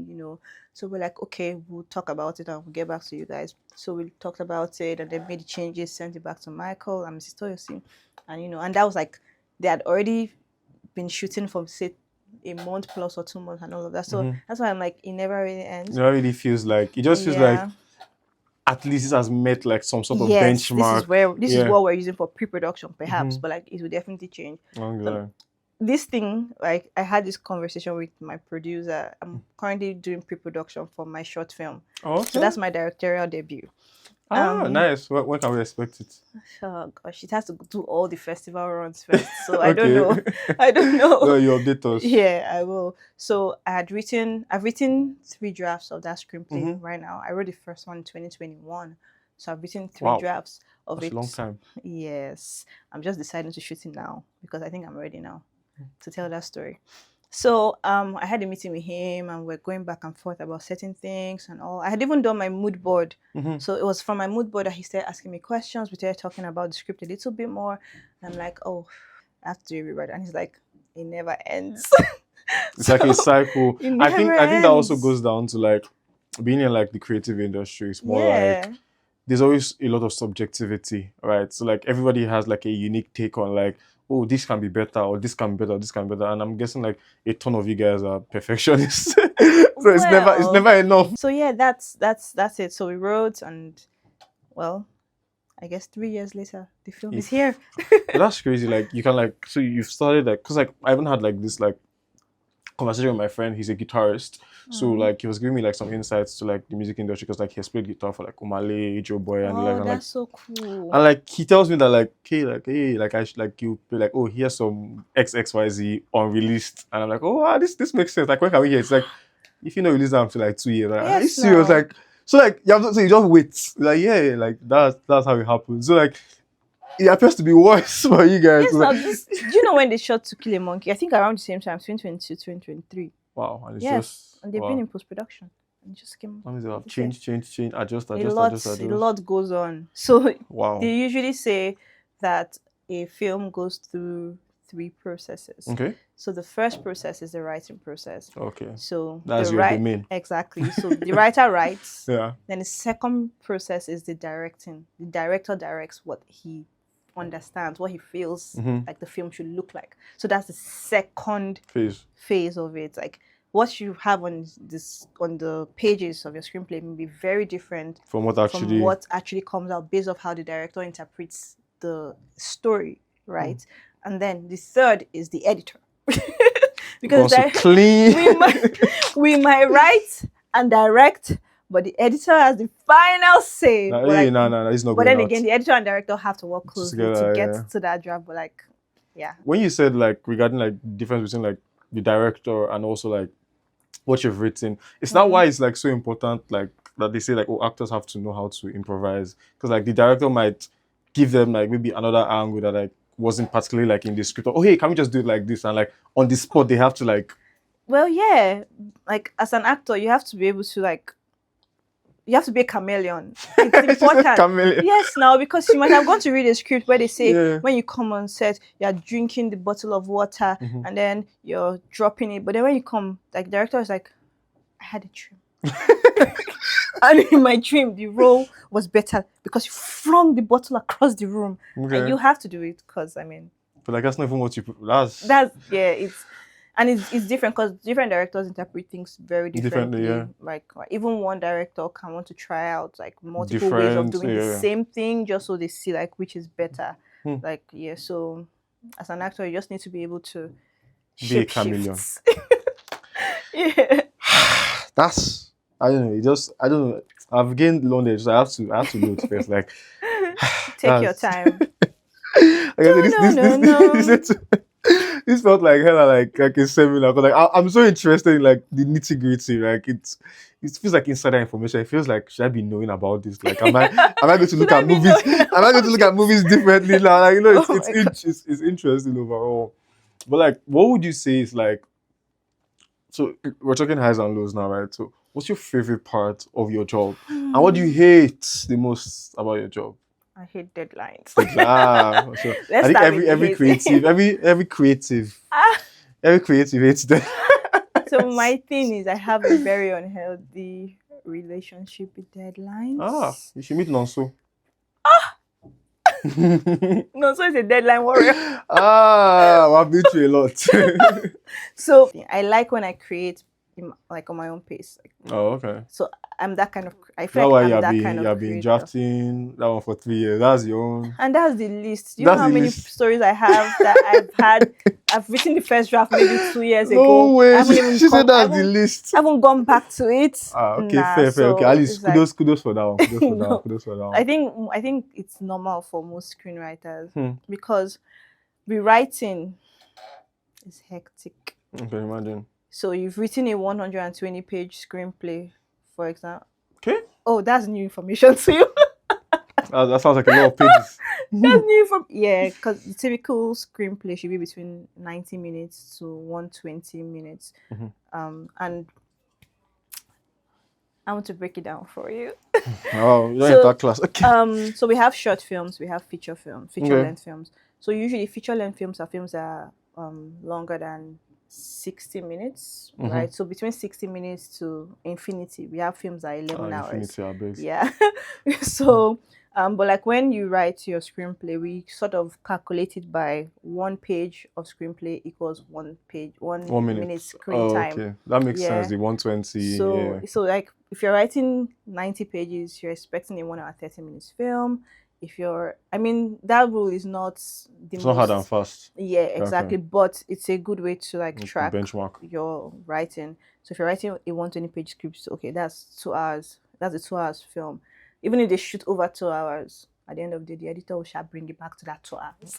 So we're like, okay, we'll talk about it and we'll get back to you guys. So we talked about it and then made the changes, sent it back to Michael and Mrs. Toyosi. And and that was like they had already been shooting for say a month plus or 2 months and all of that. So that's why I'm like, it never really ends. It really feels like it just feels like at least this has met like some sort of benchmark. This is what we're using for pre-production, perhaps, but like it will definitely change. This thing, like I had this conversation with my producer. I'm currently doing pre-production for my short film. Okay. So that's my directorial debut. Nice. When can we expect it? Oh gosh, it has to do all the festival runs first. So I don't know. Well, you update us. Yeah, I will. So I've written 3 drafts of that screenplay right now. I wrote the first one in 2021. So I've written 3 drafts of it. That's a long time. Yes. I'm just deciding to shoot it now because I think I'm ready now to tell that story. So I had a meeting with him and we're going back and forth about certain things and all. I had even done my mood board. So it was from my mood board that he started asking me questions. We started talking about the script a little bit more. And I'm like, oh, I have to do a rewrite. And he's like, it never ends. It's like a cycle. I think that also goes down to like being in like the creative industry. It's more like there's always a lot of subjectivity, right? So like everybody has like a unique take on like, oh, this can be better, or this can be better, or this can be better. And I'm guessing like a ton of you guys are perfectionists. So it's never enough. So yeah, that's it. So we wrote and well, I guess 3 years later, the film is here. That's crazy. Like you can like, so you've started like, cause like I even had like this like conversation with my friend. He's a guitarist. So like he was giving me like some insights to like the music industry because like he has played guitar for like Umale, Joe Boy, and like, and that's so cool. And like he tells me that like hey I should like you play like, oh, here's some XXYZ unreleased, and I'm like, oh wow, this makes sense. Like when can we hear? It's like if you know release them for like 2 years, like, are you serious? Like so like you just wait. Like like that's how it happens. So like it appears to be worse for you guys. Yes, now this. Do you know when they shot To Kill a Monkey? I think around the same time, 2022, 2023. Wow, and it's Yes, just and they've been in post production, and it just came. That means they have the same. change, adjust, A lot goes on. So Wow. they usually say that a film goes through 3 processes. Okay. So the first process is the writing process. Okay. So that's the your domain. Exactly. So the writer writes. Yeah. Then the second process is the directing. The director directs what he understands, what he feels like the film should look like. So that's the second phase of it. Like what you have on the pages of your screenplay may be very different from what actually comes out based off how the director interprets the story, right? And then the third is the editor. Because clean. we might write and direct, but the editor has the final say. No, it's not. But then again, the editor and director have to work closely to get to that draft. But like, yeah. When you said like regarding like difference between like the director and also like what you've written, it's not why it's like so important like that they say like actors have to know how to improvise, because like the director might give them like maybe another angle that like wasn't particularly like in the script. Oh hey, can we just do it like this? And like on the spot they have to like. Well, yeah, like as an actor, you have to be able to like. You have to be a chameleon. It's important. Chameleon. Yes, now because you might have gone to read a script where they say when you come on set, you're drinking the bottle of water and then you're dropping it. But then when you come, like the director is like, I had a dream. And in my dream, the role was better because you flung the bottle across the room. Okay. And you have to do it because, I mean... But like, that's not even what you... It's different because different directors interpret things very differently. Yeah. Like even one director can want to try out like multiple ways of doing the same thing just so they see like which is better. Like so as an actor you just need to be able to be a chameleon. Yeah. That's I don't know. I've gained knowledge, so I have to do it first. Like take your time. This felt like hella like a seminar. But like I'm so interested in like the nitty-gritty. Like it feels like insider information. It feels like should I be knowing about this? Like am I going to look at movies? Am I going to look at movies differently now? Like it's interesting overall. But like what would you say is like, so we're talking highs and lows now, right? So what's your favorite part of your job? And what do you hate the most about your job? I hate deadlines. So I think every creative hates them. So my thing is I have a very unhealthy relationship with deadlines. You should meet Nonso. Nonso is a deadline warrior. I've been through a lot. So I like when I create like on my own pace. Okay. So I'm that kind of. I feel like I'm that kind of. You've been drafting that one for 3 years. That's your own. And that's the list. Do you know how many stories I have that I've written the first draft maybe 2 years ago. No way. She said that's the list. I haven't gone back to it. Okay, fair. Okay, at least kudos for that one. Kudos for that one. I think it's normal for most screenwriters because rewriting is hectic. Okay, imagine. So you've written a 120-page screenplay, for example. Okay. Oh, that's new information to you. That sounds like a lot of pages. That's new information. Yeah, because the typical screenplay should be between 90 minutes to 120 minutes. And I want to break it down for you. Oh, you're in that class. Okay. So we have short films, we have feature length films. So usually feature length films are films that are longer than 60 minutes, right? So between 60 minutes to infinity, we have films that are 11 hours. Yeah. So, but like when you write your screenplay, we sort of calculate it by 1 page of screenplay equals 1 minute screen time. Okay, that makes sense. The 120. So like if you're writing 90 pages, you're expecting a 1 hour 30 minutes film. That rule is not it's not hard and fast. Yeah, exactly. Okay. But it's a good way to like track benchmark your writing. So if you're writing a 120-page script, okay, that's 2 hours. That's a 2 hours film. Even if they shoot over 2 hours, at the end of the day, the editor will bring it back to that 2 hours.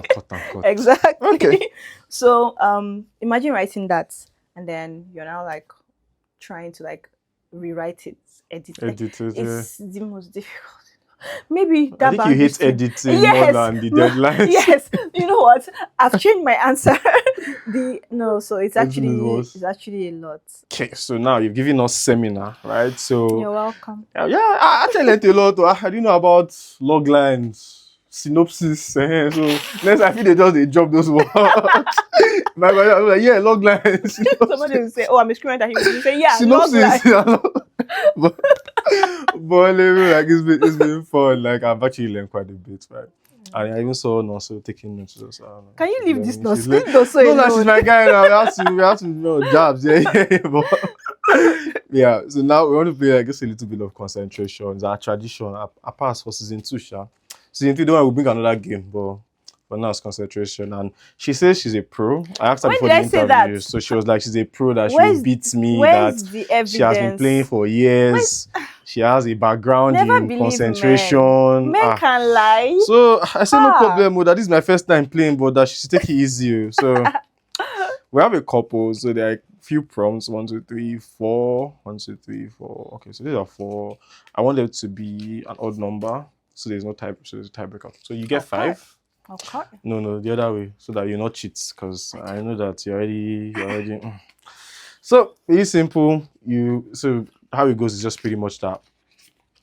Cut. Exactly. Okay. So imagine writing that, and then you're now like trying to like rewrite it, edit it. It's the most difficult. Maybe I that think you hate boundary. editing more than the deadlines. Yes. You know what? I've changed my answer. So it's Editing is worse. actually a lot. Okay, so now you've given us seminar, right? So You're welcome. yeah, I actually learned a lot. I didn't know about log lines, synopsis. So next I feel they just drop those words. My brother was like, yeah, log lines. Somebody will say, "Oh, I'm a screenwriter." He will say, "Yeah, synopsis. log line." but like it's been fun. Like I've actually learned quite a bit, right? And I even saw Nonso taking notes. So I don't know. Can you leave this She's Nonso? Leave Nonso alone. No, she's my guy now. We have to jobs. Yeah. But, yeah. So now we want to play, I guess, a little bit of concentration. It's our tradition. I passed for season 2, Sha. Season 3, don't worry, we'll bring another game, but now it's concentration. And she says she's a pro. I asked her before the interview. So she was like, she's a pro, that she will beat me, that she has been playing for years. She has a background in concentration. Men can lie. So I said, no problem, that this is my first time playing, but that she should take it easy. So we have a couple. So there are a few prompts. 1, 2, 3, 4. 1, 2, 3, 4. Okay, so these are 4. I want them to be an odd number. So there's no type. So there's a tiebreaker. So you get 5. Okay. No, the other way, so that you not cheat, because I know that you're already. So it's simple. So how it goes is just pretty much that.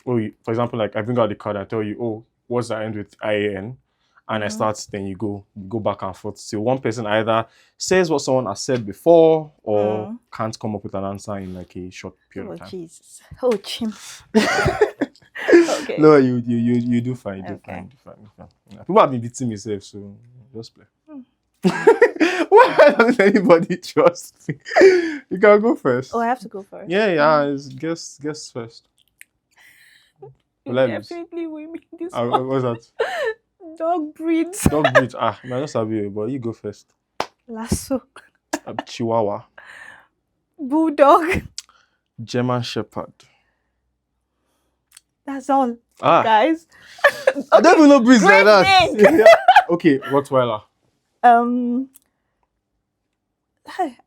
For example, like I bring out the card, I tell you, oh, what's the end with IAN, and I start. Then you go back and forth. So one person either says what someone has said before, or can't come up with an answer in like a short period of time. Jesus. Oh, chim. Okay. No, you do fine. You do fine. People have been beating me, so just play. Why doesn't anybody trust me? You can go first. Oh, I have to go first. Yeah. Guess first. Definitely we mean this one. What's that? Dog breeds. Dog breeds. I just have you, but you go first. Lasso. Chihuahua. Bulldog. German Shepherd. That's all, guys. I don't even know breeds like that. Yeah. Okay, Rottweiler. I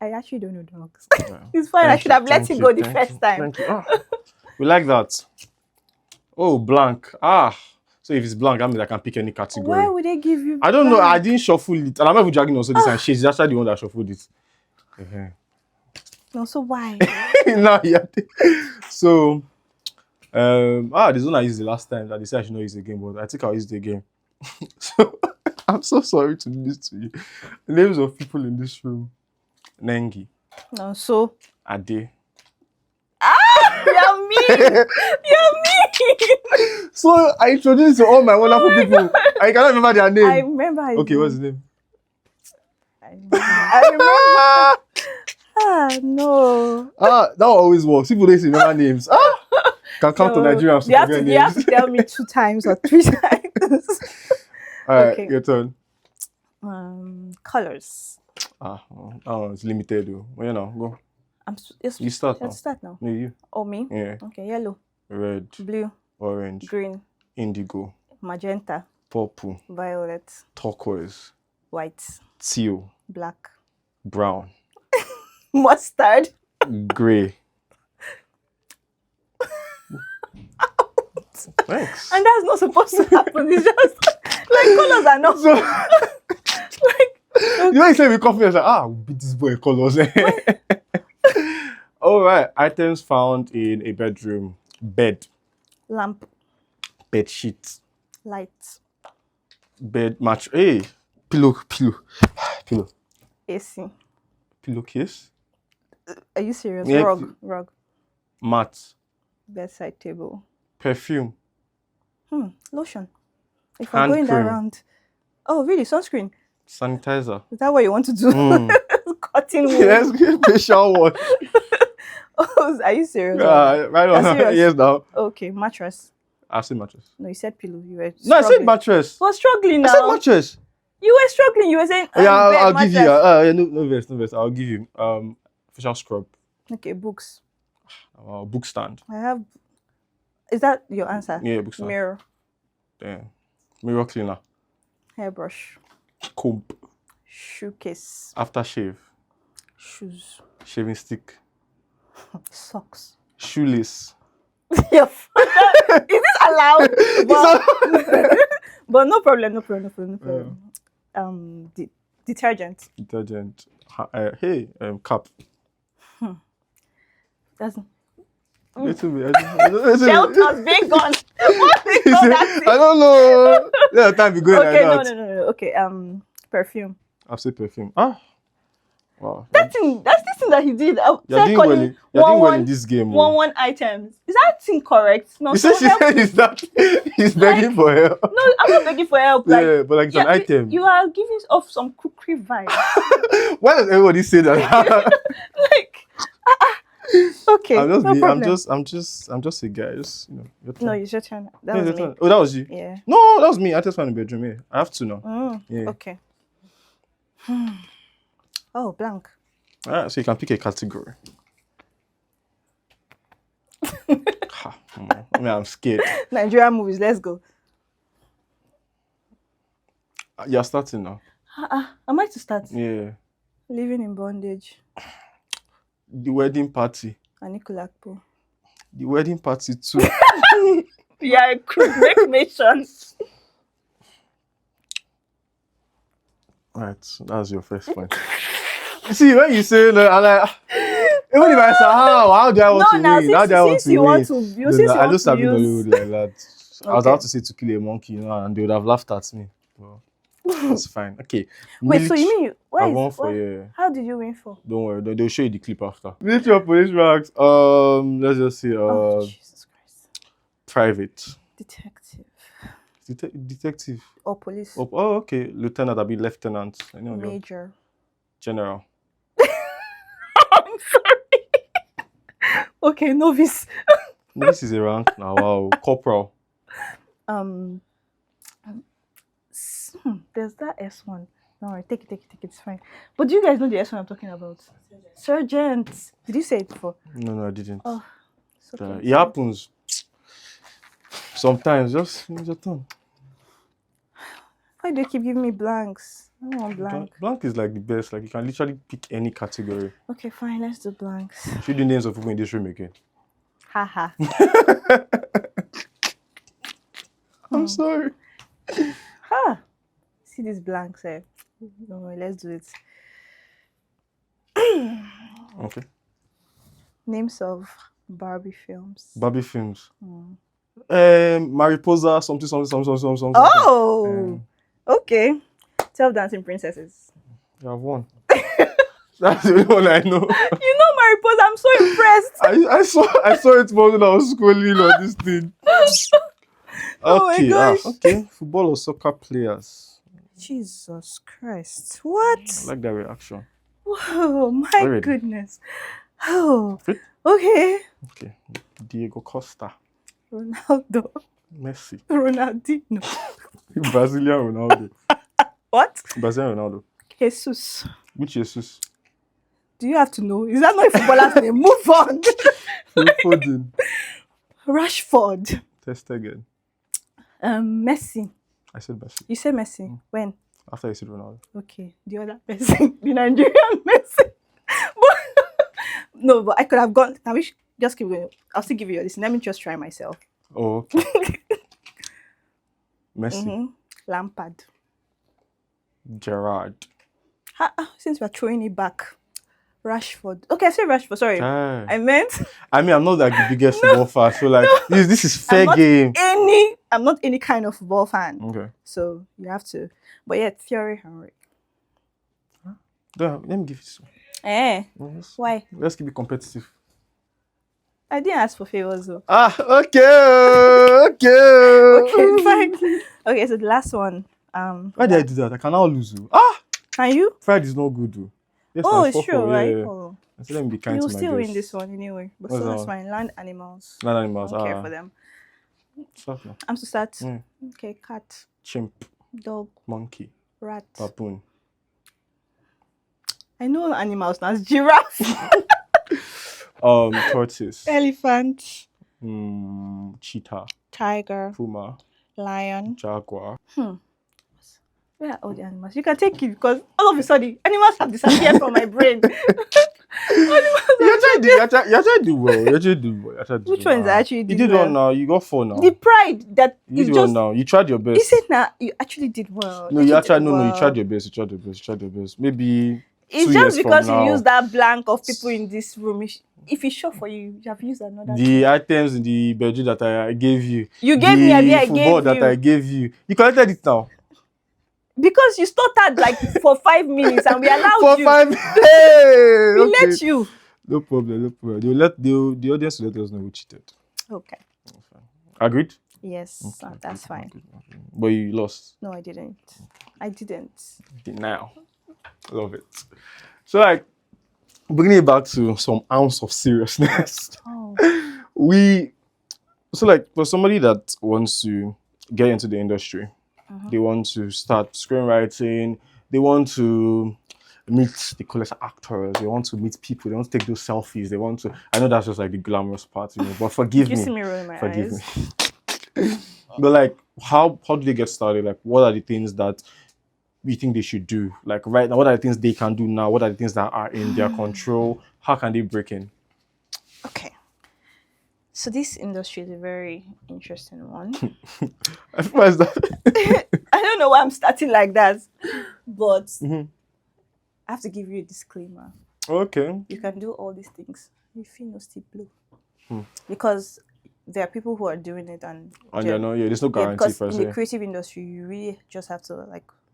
actually don't know dogs. It's fine. I should have let you go the first time. Thank you. We like that. Oh, blank. So if it's blank, that means I can pick any category. Why would they give you? I don't know. I didn't shuffle it, and I'm not even dragging also this. And she's actually the one that shuffled it. No, so why? No, yeah. So. This one I used the last time that they said I should not use the game, but I think I'll use the game. So I'm so sorry to do this to you. The names of people in this room: Nengi. No, so Ade. You're mean. You're mean. So I introduced to all my wonderful people. I cannot remember their name. I remember. Okay, what's his name? I remember. No. That always works. People don't remember names. Can count to Nigerians. You have to tell me 2 times or 3 times. Alright, okay. Your turn. Colors. It's limited though. Well, you know, go. You start now. Let's start now. No, you. Oh, me? Yeah. Okay, yellow. Red. Blue. Orange. Green. Indigo. Magenta. Purple. Violet. Turquoise. White. Teal. Black. Brown. Mustard. Grey. Thanks. And that's not supposed to happen. It's just like colors are not so. Like, you know, you say with confidence, like, we'll beat this boy colors. All right. Items found in a bedroom: bed, lamp, bed sheet, light, bed match. Hey, pillow, AC, pillowcase. Are you serious? Yeah. Rug, mat, bedside table, perfume, lotion. If hand I'm going cream. around. Oh, really? Sunscreen. Sanitizer. Is that what you want to do? Cotton wool. Yes, facial wash. Oh, are you serious? Right on. Yes, now. Okay, mattress. I said mattress. No, you said pillow. You were No, I said mattress. You were struggling now. I said mattress. You were struggling. You were saying. I'll give you. No vest. I'll give you. Facial scrub. Okay, books. Book stand. I have. Is that your answer? Yeah, book stand. Mirror. Damn. Mirror cleaner. Hairbrush. Comb. Shoe case. Aftershave. Shoes. Shaving stick. Socks. Shoelace. Your father. Is this allowed. It's But no problem, no problem, no problem, no problem. Detergent. Detergent. Hey, cap. Doesn't. Little bit. Shelters, big gun. What is all that? I don't know. Yeah, time be going Okay, like that. no. Okay, perfume. I've said perfume. Ah, wow. That's this thing that he did. You're doing well in this game. One items. Is that thing correct? No. You said she said he's begging for help. No, I'm not begging for help. Like, yeah, but like it's an item. You are giving off some cookery vibe. Why does everybody say that? Like, okay. I'm just a guy. Just your turn. No, it's your turn. That was me. Turn. Oh, that was you. Yeah. No, that was me. I just found in the bedroom. Yeah, I have to now. Yeah. Okay. Oh, blank. Alright, so you can pick a category. I'm scared. Nigerian movies. Let's go. You're starting now. Am I to start? Yeah. Living in bondage. The wedding party. Anikulakpo. The wedding party too. Yeah, make mentions. Right, that's your first point. You see, when you say that, I'm like, even if I say, how do I want to win? How do I want to win? I just have been Nollywood like that. Okay. I was about to say to kill a monkey, and they would have laughed at me. Well, that's fine. Okay. Wait, so you mean how did you win for? Don't worry, they'll show you the clip after. Military or police ranks. Let's just say Jesus Christ. Private. Detective. Detective. Or police. Oh, okay. Lieutenant, I'll be lieutenant. Major. General. I'm sorry. Okay, novice. Novice is a rank now. Wow. Corporal. There's that S1. No, take it. It's fine. But do you guys know the S1 I'm talking about? Sergeant. Did you say it before? No, I didn't. Oh, it's okay. It happens. Sometimes, just use your tongue. Why do you keep giving me blanks? I don't want blank. Blank is like the best. Like you can literally pick any category. Okay, fine. Let's do blanks. Should do names of people in this room again. Haha. I'm sorry. See these blanks, eh? No, let's do it. Okay. Names of Barbie films. Barbie films. Mariposa, something. Oh, okay. 12 Dancing Princesses. You have won. That's the only one I know. You know Mariposa. I'm so impressed. I saw it more when I was scrolling on this thing. Oh my gosh. Okay. Football or soccer players. Jesus Christ. What? I like that reaction. Whoa, my goodness. Oh, okay. Okay. Diego Costa. Ronaldo. Messi. Ronaldinho. Brazilian Ronaldo. What? Brazilian Ronaldo. Jesus. Which Jesus? Do you have to know? Is that not a footballer's name? Move on. Foden. Rashford. Test again. Messi. I said Messi. You said Messi. When? After you said Ronaldo. Okay. The other person. The Nigerian Messi. No, but I could have gone. Can we just keep going? I'll still give you this. Let me just try myself. Oh, okay. Messi. Lampard. Gerrard. Since we're throwing it back. Rashford. Okay, I said Rashford. Sorry. I meant. I mean, I'm not like the biggest football fan. So like, this is fair game. I'm not any kind of football fan. Okay. So you have to. But yeah, Thierry Henry. Let me give you this one. Yes. Why? Let's keep it competitive. I didn't ask for favors though. Okay. Okay, fine. Okay, so the last one. Why did I do that? I can now lose you. Can you? Pride is not good though. Yes, it's true, right? Yeah. So let me be kind to my still guests. win this one anyway. But so that's fine. Land animals. Land animals. I don't care for them. Stop now. I'm to start. Okay, cat. Chimp. Dog. Monkey. Rat. Baboon. I know animals now. It's giraffe. Tortoise. Elephant. Cheetah. Tiger. Puma. Lion. Jaguar. Where are all the animals? You can take it because all of a sudden animals have disappeared from my brain. You actually do well. You actually do well. You actually do Which well. ones I actually You did did well? one now. You got 4 now. The pride that You is did just. one now. You tried your best. He said, "Nah, you actually did well." No, you actually did no. You well. tried your best. You tried your best. You tried your best. Maybe It's 2 just years because from you now, use that blank of people in this room. If it's sure for you, you have used another. the items in the bedroom that I gave you, You gave me, I the football gave that you. I gave you, you collected it now. Because you stuttered like for 5 minutes and we allowed For you. 5. Hey, We okay. let you. No problem. No problem. The audience will let us know who cheated. Okay. Agreed? Yes, Okay, that's fine. okay. But you lost. No, I didn't. I didn't. Denial. Love it. So, like, bringing it back to some ounce of seriousness. Oh. For somebody that wants to get into the industry, they want to start screenwriting, they want to meet the coolest actors, they want to meet people, they want to take those selfies, they want to. I know that's just like the glamorous part, but forgive You me. see me rolling my Forgive eyes. me. But like, how do they get started? Like, what are the things that we think they should do? Like right now, what are the things they can do now? What are the things that are in their control? How can they break in? Okay. So this industry is a very interesting one. Why is that? I don't know why I'm starting like that, but I have to give you a disclaimer. Okay. You can do all these things. You feel no still blow. Because there are people who are doing it and there's no guarantee because per in se. the creative industry you really just have to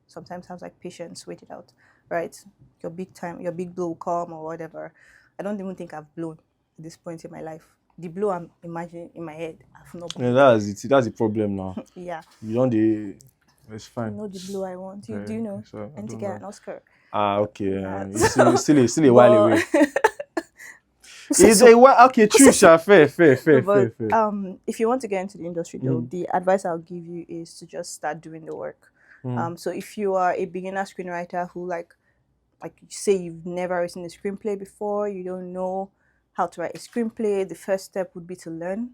sometimes have patience, wait it out, right? Your big blow will come or whatever. I don't even think I've blown at this point in my life. The blow I'm imagining in my head, I've not blown. That's it. That's the problem now. Yeah. You don't. It's fine. You know the blow I want. Do you know? So, And to get an Oscar. Okay. Yeah. It's still a while away. So, okay, true, fair. But if you want to get into the industry though, the advice I'll give you is to just start doing the work. So if you are a beginner screenwriter who like you say you've never written a screenplay before, you don't know how to write a screenplay, the first step would be to learn.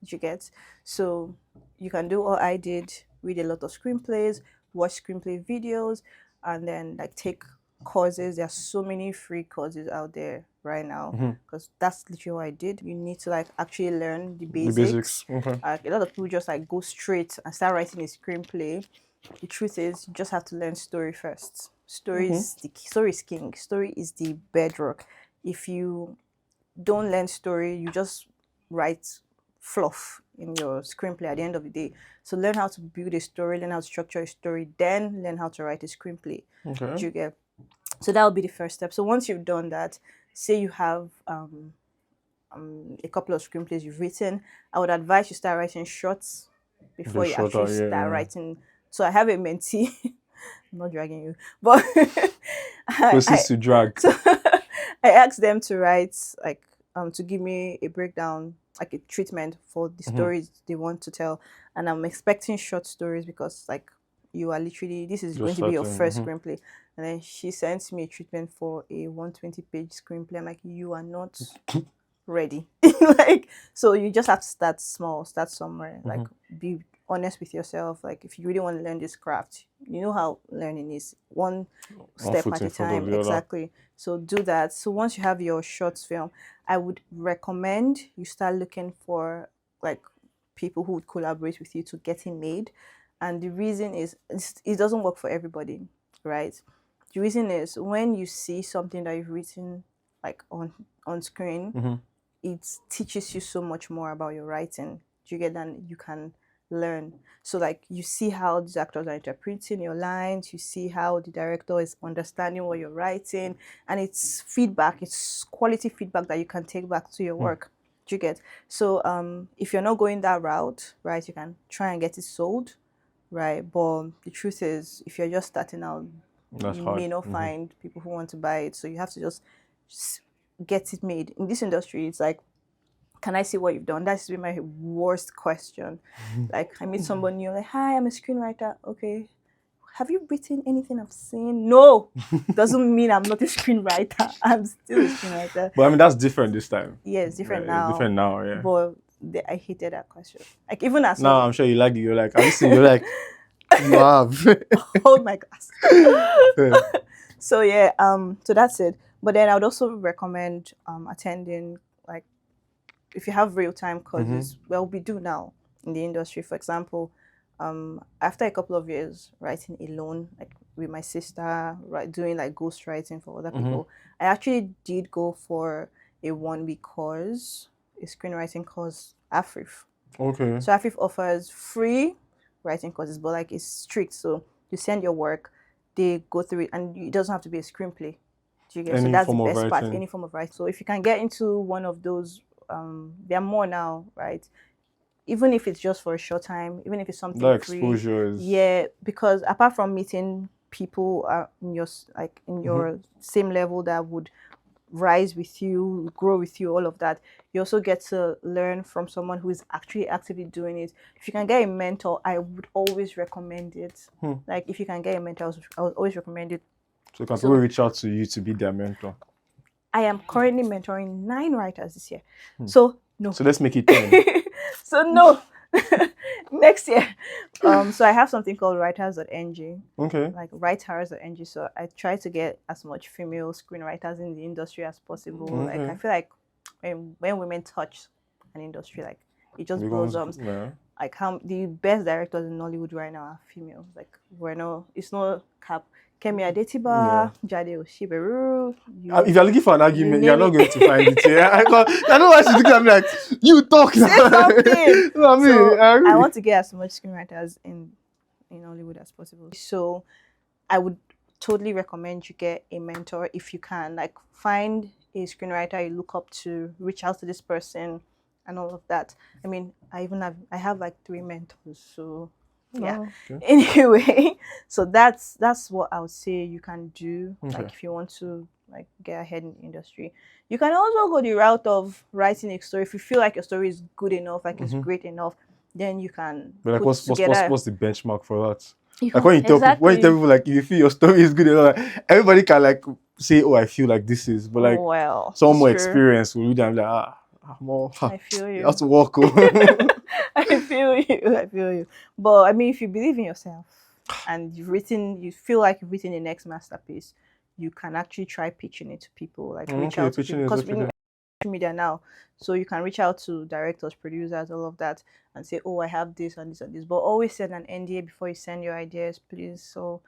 You get? So you can do what I did, read a lot of screenplays, watch screenplay videos, and then take courses. There are so many free courses out there right now because that's literally what I did. You need to actually learn the basics. Okay. A lot of people just go straight and start writing a screenplay. The truth is, you just have to learn story first. Story is king. Story is the bedrock. If you don't learn story, you just write fluff in your screenplay at the end of the day. So learn how to build a story, learn how to structure a story, then learn how to write a screenplay. Okay. Do you get? So that will be the first step. So once you've done that, say you have a couple of screenplays you've written, I would advise you start writing shorts before you actually start writing. So I have a mentee. I'm not dragging you, but proceeds to drag. So I asked them to write to give me a breakdown, a treatment for the stories they want to tell, and I'm expecting short stories because you are literally this is going to be your first screenplay. And then she sends me a treatment for a 120-page screenplay. I'm like, you are not ready. So you just have to start small, start somewhere. Be honest with yourself. If you really want to learn this craft, you know how learning is one step at a time. Exactly. So do that. So once you have your short film, I would recommend you start looking for people who would collaborate with you to get it made. And the reason is it doesn't work for everybody, right? The reason is when you see something that you've written on screen, it teaches you so much more about your writing. Do you get that? You can learn. So you see how these actors are interpreting your lines, you see how the director is understanding what you're writing, and it's feedback, it's quality feedback that you can take back to your work. Do you get? So if you're not going that route, right, you can try and get it sold, right? But the truth is, if you're just starting out, you may not find people who want to buy it. So you have to just get it made. In this industry, it's can I see what you've done? That's been my worst question. I meet someone new, hi, I'm a screenwriter. Okay. Have you written anything I've seen? No. Doesn't mean I'm not a screenwriter. I'm still a screenwriter. But that's different this time. Yeah, it's different now. It's different now, yeah. But I hated that question. Even as now, I'm sure you like it. You're like, I'm listening. You're like, You have. Hold my glass. Fair. So yeah, so that's it. But then I would also recommend attending, like, if you have real time courses. Well, we do now in the industry. For example, after a couple of years writing alone, like with my sister, right, doing like ghost writing for other people, I actually did go for a 1 week course, a screenwriting course, AFRIF. Okay. So AFRIF offers free writing courses, but like it's strict. So you send your work, they go through it, and it doesn't have to be a screenplay. Do you get? So Any that's the form of best part. writing. Any form of writing. So if you can get into one of those, there are more now, right? Even if it's just for a short time, even if it's something That free. exposure is. Yeah, because apart from meeting people in your in your same level that would rise with you, grow with you, all of that, you also get to learn from someone who is actually actively doing it. If you can get a mentor, I would always recommend it. Like if you can get a mentor, I would always recommend it. So can people reach out to you to be their mentor? I am currently mentoring 9 writers this year. So no. So let's make it 10. So no. Next year. So I have something called writers.ng. Okay. Like writers.ng. So I try to get as much female screenwriters in the industry as possible. Like I feel like when women touch an industry, like it just blossoms. Like how the best directors in Nollywood right now are females. Like it's no cap. Kemi Adetiba, Jade Oshiberu. If you're looking for an argument, you're not going to find it here. I know why she's looking at me like, you talk now. Say something. No, I mean, So I want to get as much screenwriters in Hollywood as possible. So I would totally recommend you get a mentor if you can. Like find a screenwriter you look up to, reach out to this person and all of that. I mean, I have like 3 mentors, so yeah. Okay. Anyway, so that's what I would say you can do. Like if you want to like get ahead in the industry, you can also go the route of writing a story. If you feel like your story is good enough, like it's great enough, then you can. But like, what's the benchmark for that? Like when you tell people, like, if you feel your story is good enough, like, everybody can like say, "Oh, I feel like this is," but like some more experience will read and like, I feel you. You have to walk. I feel you. But I mean, if you believe in yourself and you feel like you've written the next masterpiece, you can actually try pitching it to people. Like reach out to people, because we need media now, so you can reach out to directors, producers, all of that, and say, "Oh, I have this and this and this." But always send an NDA before you send your ideas, please. So,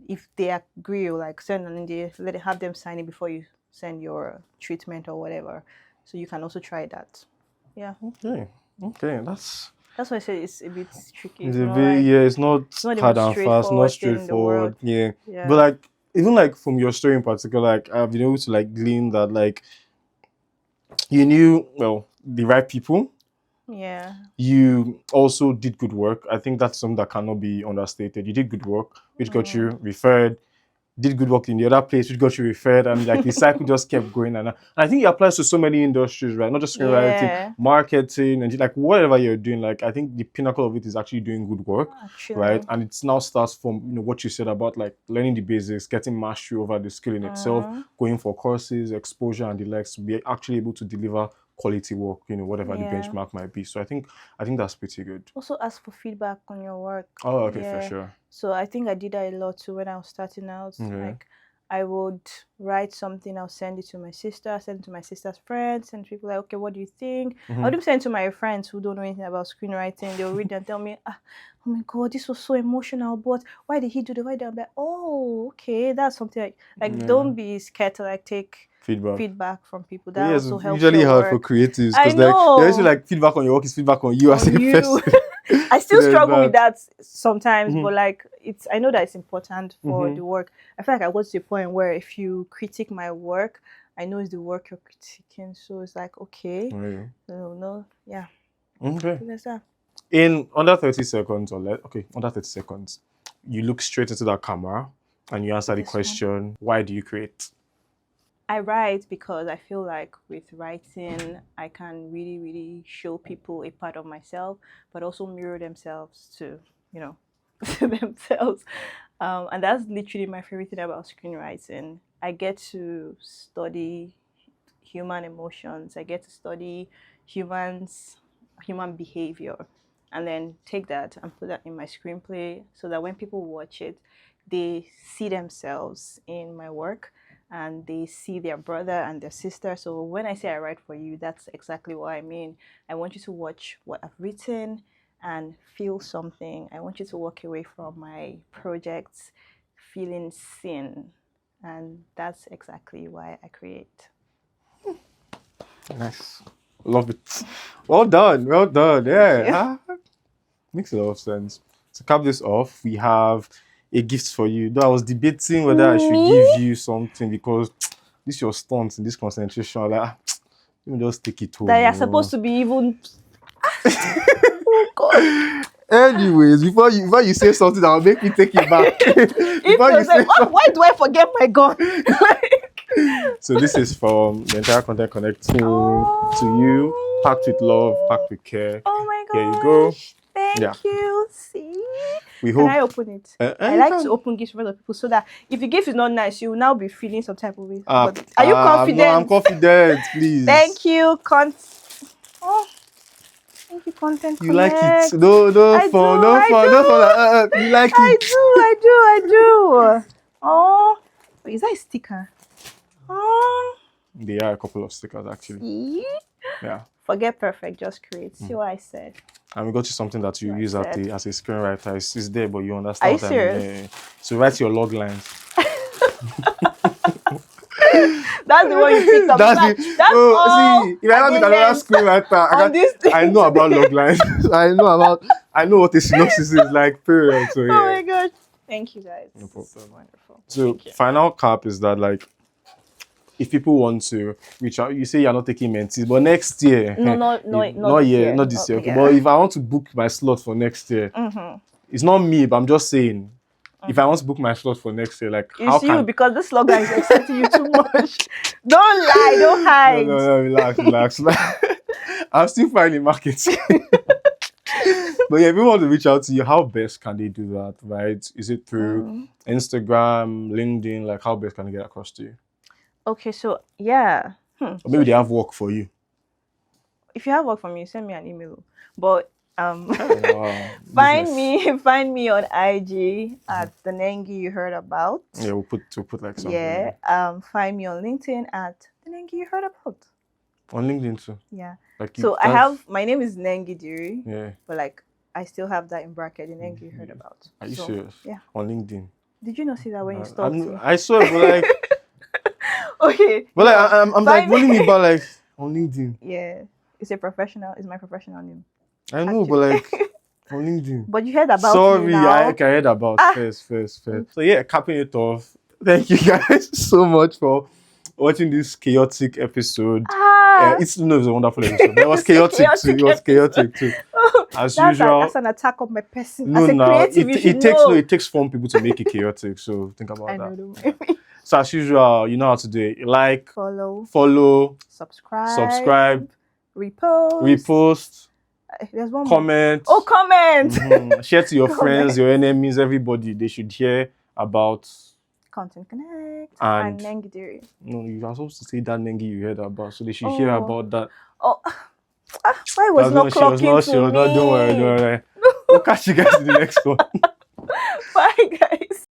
if they agree, or like send an NDA, have them sign it before you send your treatment or whatever. So you can also try that. Yeah. Okay, that's why I say it's a bit tricky. It's it's not hard and fast, not straightforward. Yeah. But like even like from your story in particular, like I've been able to like glean that like you knew the right people. Yeah. You also did good work. I think that's something that cannot be understated. You did good work, which got you referred. Did good work in the other place, which got you referred, and like the cycle just kept going. And I think it applies to so many industries, right? Not just screenwriting, marketing, and like whatever you're doing. Like I think the pinnacle of it is actually doing good work, right? And it now starts from what you said about like learning the basics, getting mastery over the skill in itself, going for courses, exposure, and the likes to be actually able to deliver quality work, whatever the benchmark might be. So I think that's pretty good. Also ask for feedback on your work. Oh, okay, for sure. So I think I did that a lot too when I was starting out. Like I would write something, I'll send it to my sister, send it to my sister's friends, and people like, okay, what do you think? I would send it to my friends who don't know anything about screenwriting. They'll read and tell me, oh my god, this was so emotional, but why did he do the way? I'm like, oh, okay, that's something like don't be scared to like take feedback from people. That also helps. Usually hard for creatives because like feedback on your work is feedback on you as a person. I still struggle with that sometimes, but like I know that it's important for the work. I feel like I got to the point where if you critique my work, I know it's the work you're critiquing, so it's like okay, okay. In under 30 seconds or less, under 30 seconds, you look straight into that camera and you answer the question: why do you create? I write because I feel like with writing, I can really, really show people a part of myself, but also mirror themselves to themselves. And that's literally my favorite thing about screenwriting. I get to study human emotions. I get to study human behavior. and then take that and put that in my screenplay so that when people watch it, they see themselves in my work and they see their brother and their sister. So when I say I write for you, that's exactly what I mean. I want you to watch what I've written and feel something. I want you to walk away from my projects feeling seen. And that's exactly why I create. Nice. Love it. Well done. Well done. Yeah. Makes a lot of sense. To cap this off, we have a gift for you. Though I was debating whether I should give you something because this your stunts in this concentration. Like, let me just take it home. That you're supposed to be even. Oh God. Anyways, before you say something that will make me take it back. Why do I forget my gun? So this is from the entire Content Connect team to you, packed with love, packed with care. Oh my God! Here you go. Thank you. See, we hope. Can I open it? I like to open gifts for other people so that if the gift is not nice, you will now be feeling some type of way. Are you confident? No, I'm confident. Please. Thank you, Thank you, Content Connect. You like it? No fun. You like it? I do. Oh, wait, is that a sticker? Oh. There are a couple of stickers actually. See? Yeah. Forget perfect, just create. See what I said. And we got you something that you use as a screenwriter. It's there, but you understand. Are you serious? So write your log lines. That's the one you picked up. See, if I have another screenwriter, I know about log lines. I know what a synopsis is like. Period. So yeah. Oh my gosh! Thank you guys. No problem. So wonderful. So final cap is that like, if people want to reach out, you say you're not taking mentees, but next year. Not this year. Okay. Yeah. But if I want to book my slot for next year, it's not me, but I'm just saying. If I want to book my slot for next year, like because this slogan is exciting you too much. Don't lie, don't hide. No, relax. I'm still finding marketing. But yeah, if we want to reach out to you, how best can they do that, right? Is it through Instagram, LinkedIn? Like, how best can they get across to you? Okay, so yeah. Or maybe they have work for you. If you have work for me, send me an email. But wow. find me on IG at the Nengi you heard about. Yeah, we'll put like something. Yeah. Find me on LinkedIn at the Nengi you heard about. On LinkedIn too. Yeah. Like so I have my name is Nengi Diri. Yeah. But like I still have that in bracket, the Nengi you heard about. Are you serious? Yeah. On LinkedIn. Did you not see that when you stopped me? I saw it, but like okay. But like I'm like rolling me back like on LinkedIn. Yeah. It's my professional name. I know, but like on LinkedIn. But you heard about Sorry, me now. I heard about first. So yeah, capping it off. Thank you guys so much for watching this chaotic episode. It's a wonderful episode. But it was chaotic too. It was chaotic too. As usual. That's an attack on my person. No, As a creative, it takes fun people to make it chaotic. So think about that. So as usual, you know how to do it. Like, follow, subscribe, repost. There's one comment. More. Comment. Share to your friends, your enemies, everybody. They should hear about Content Connect and Nengi Diri. No, you are supposed to say that Nengi you heard about, so they should hear about that. Oh, why was not clocking to me? She was not. Don't worry. We'll catch you guys in the next one. Bye, guys.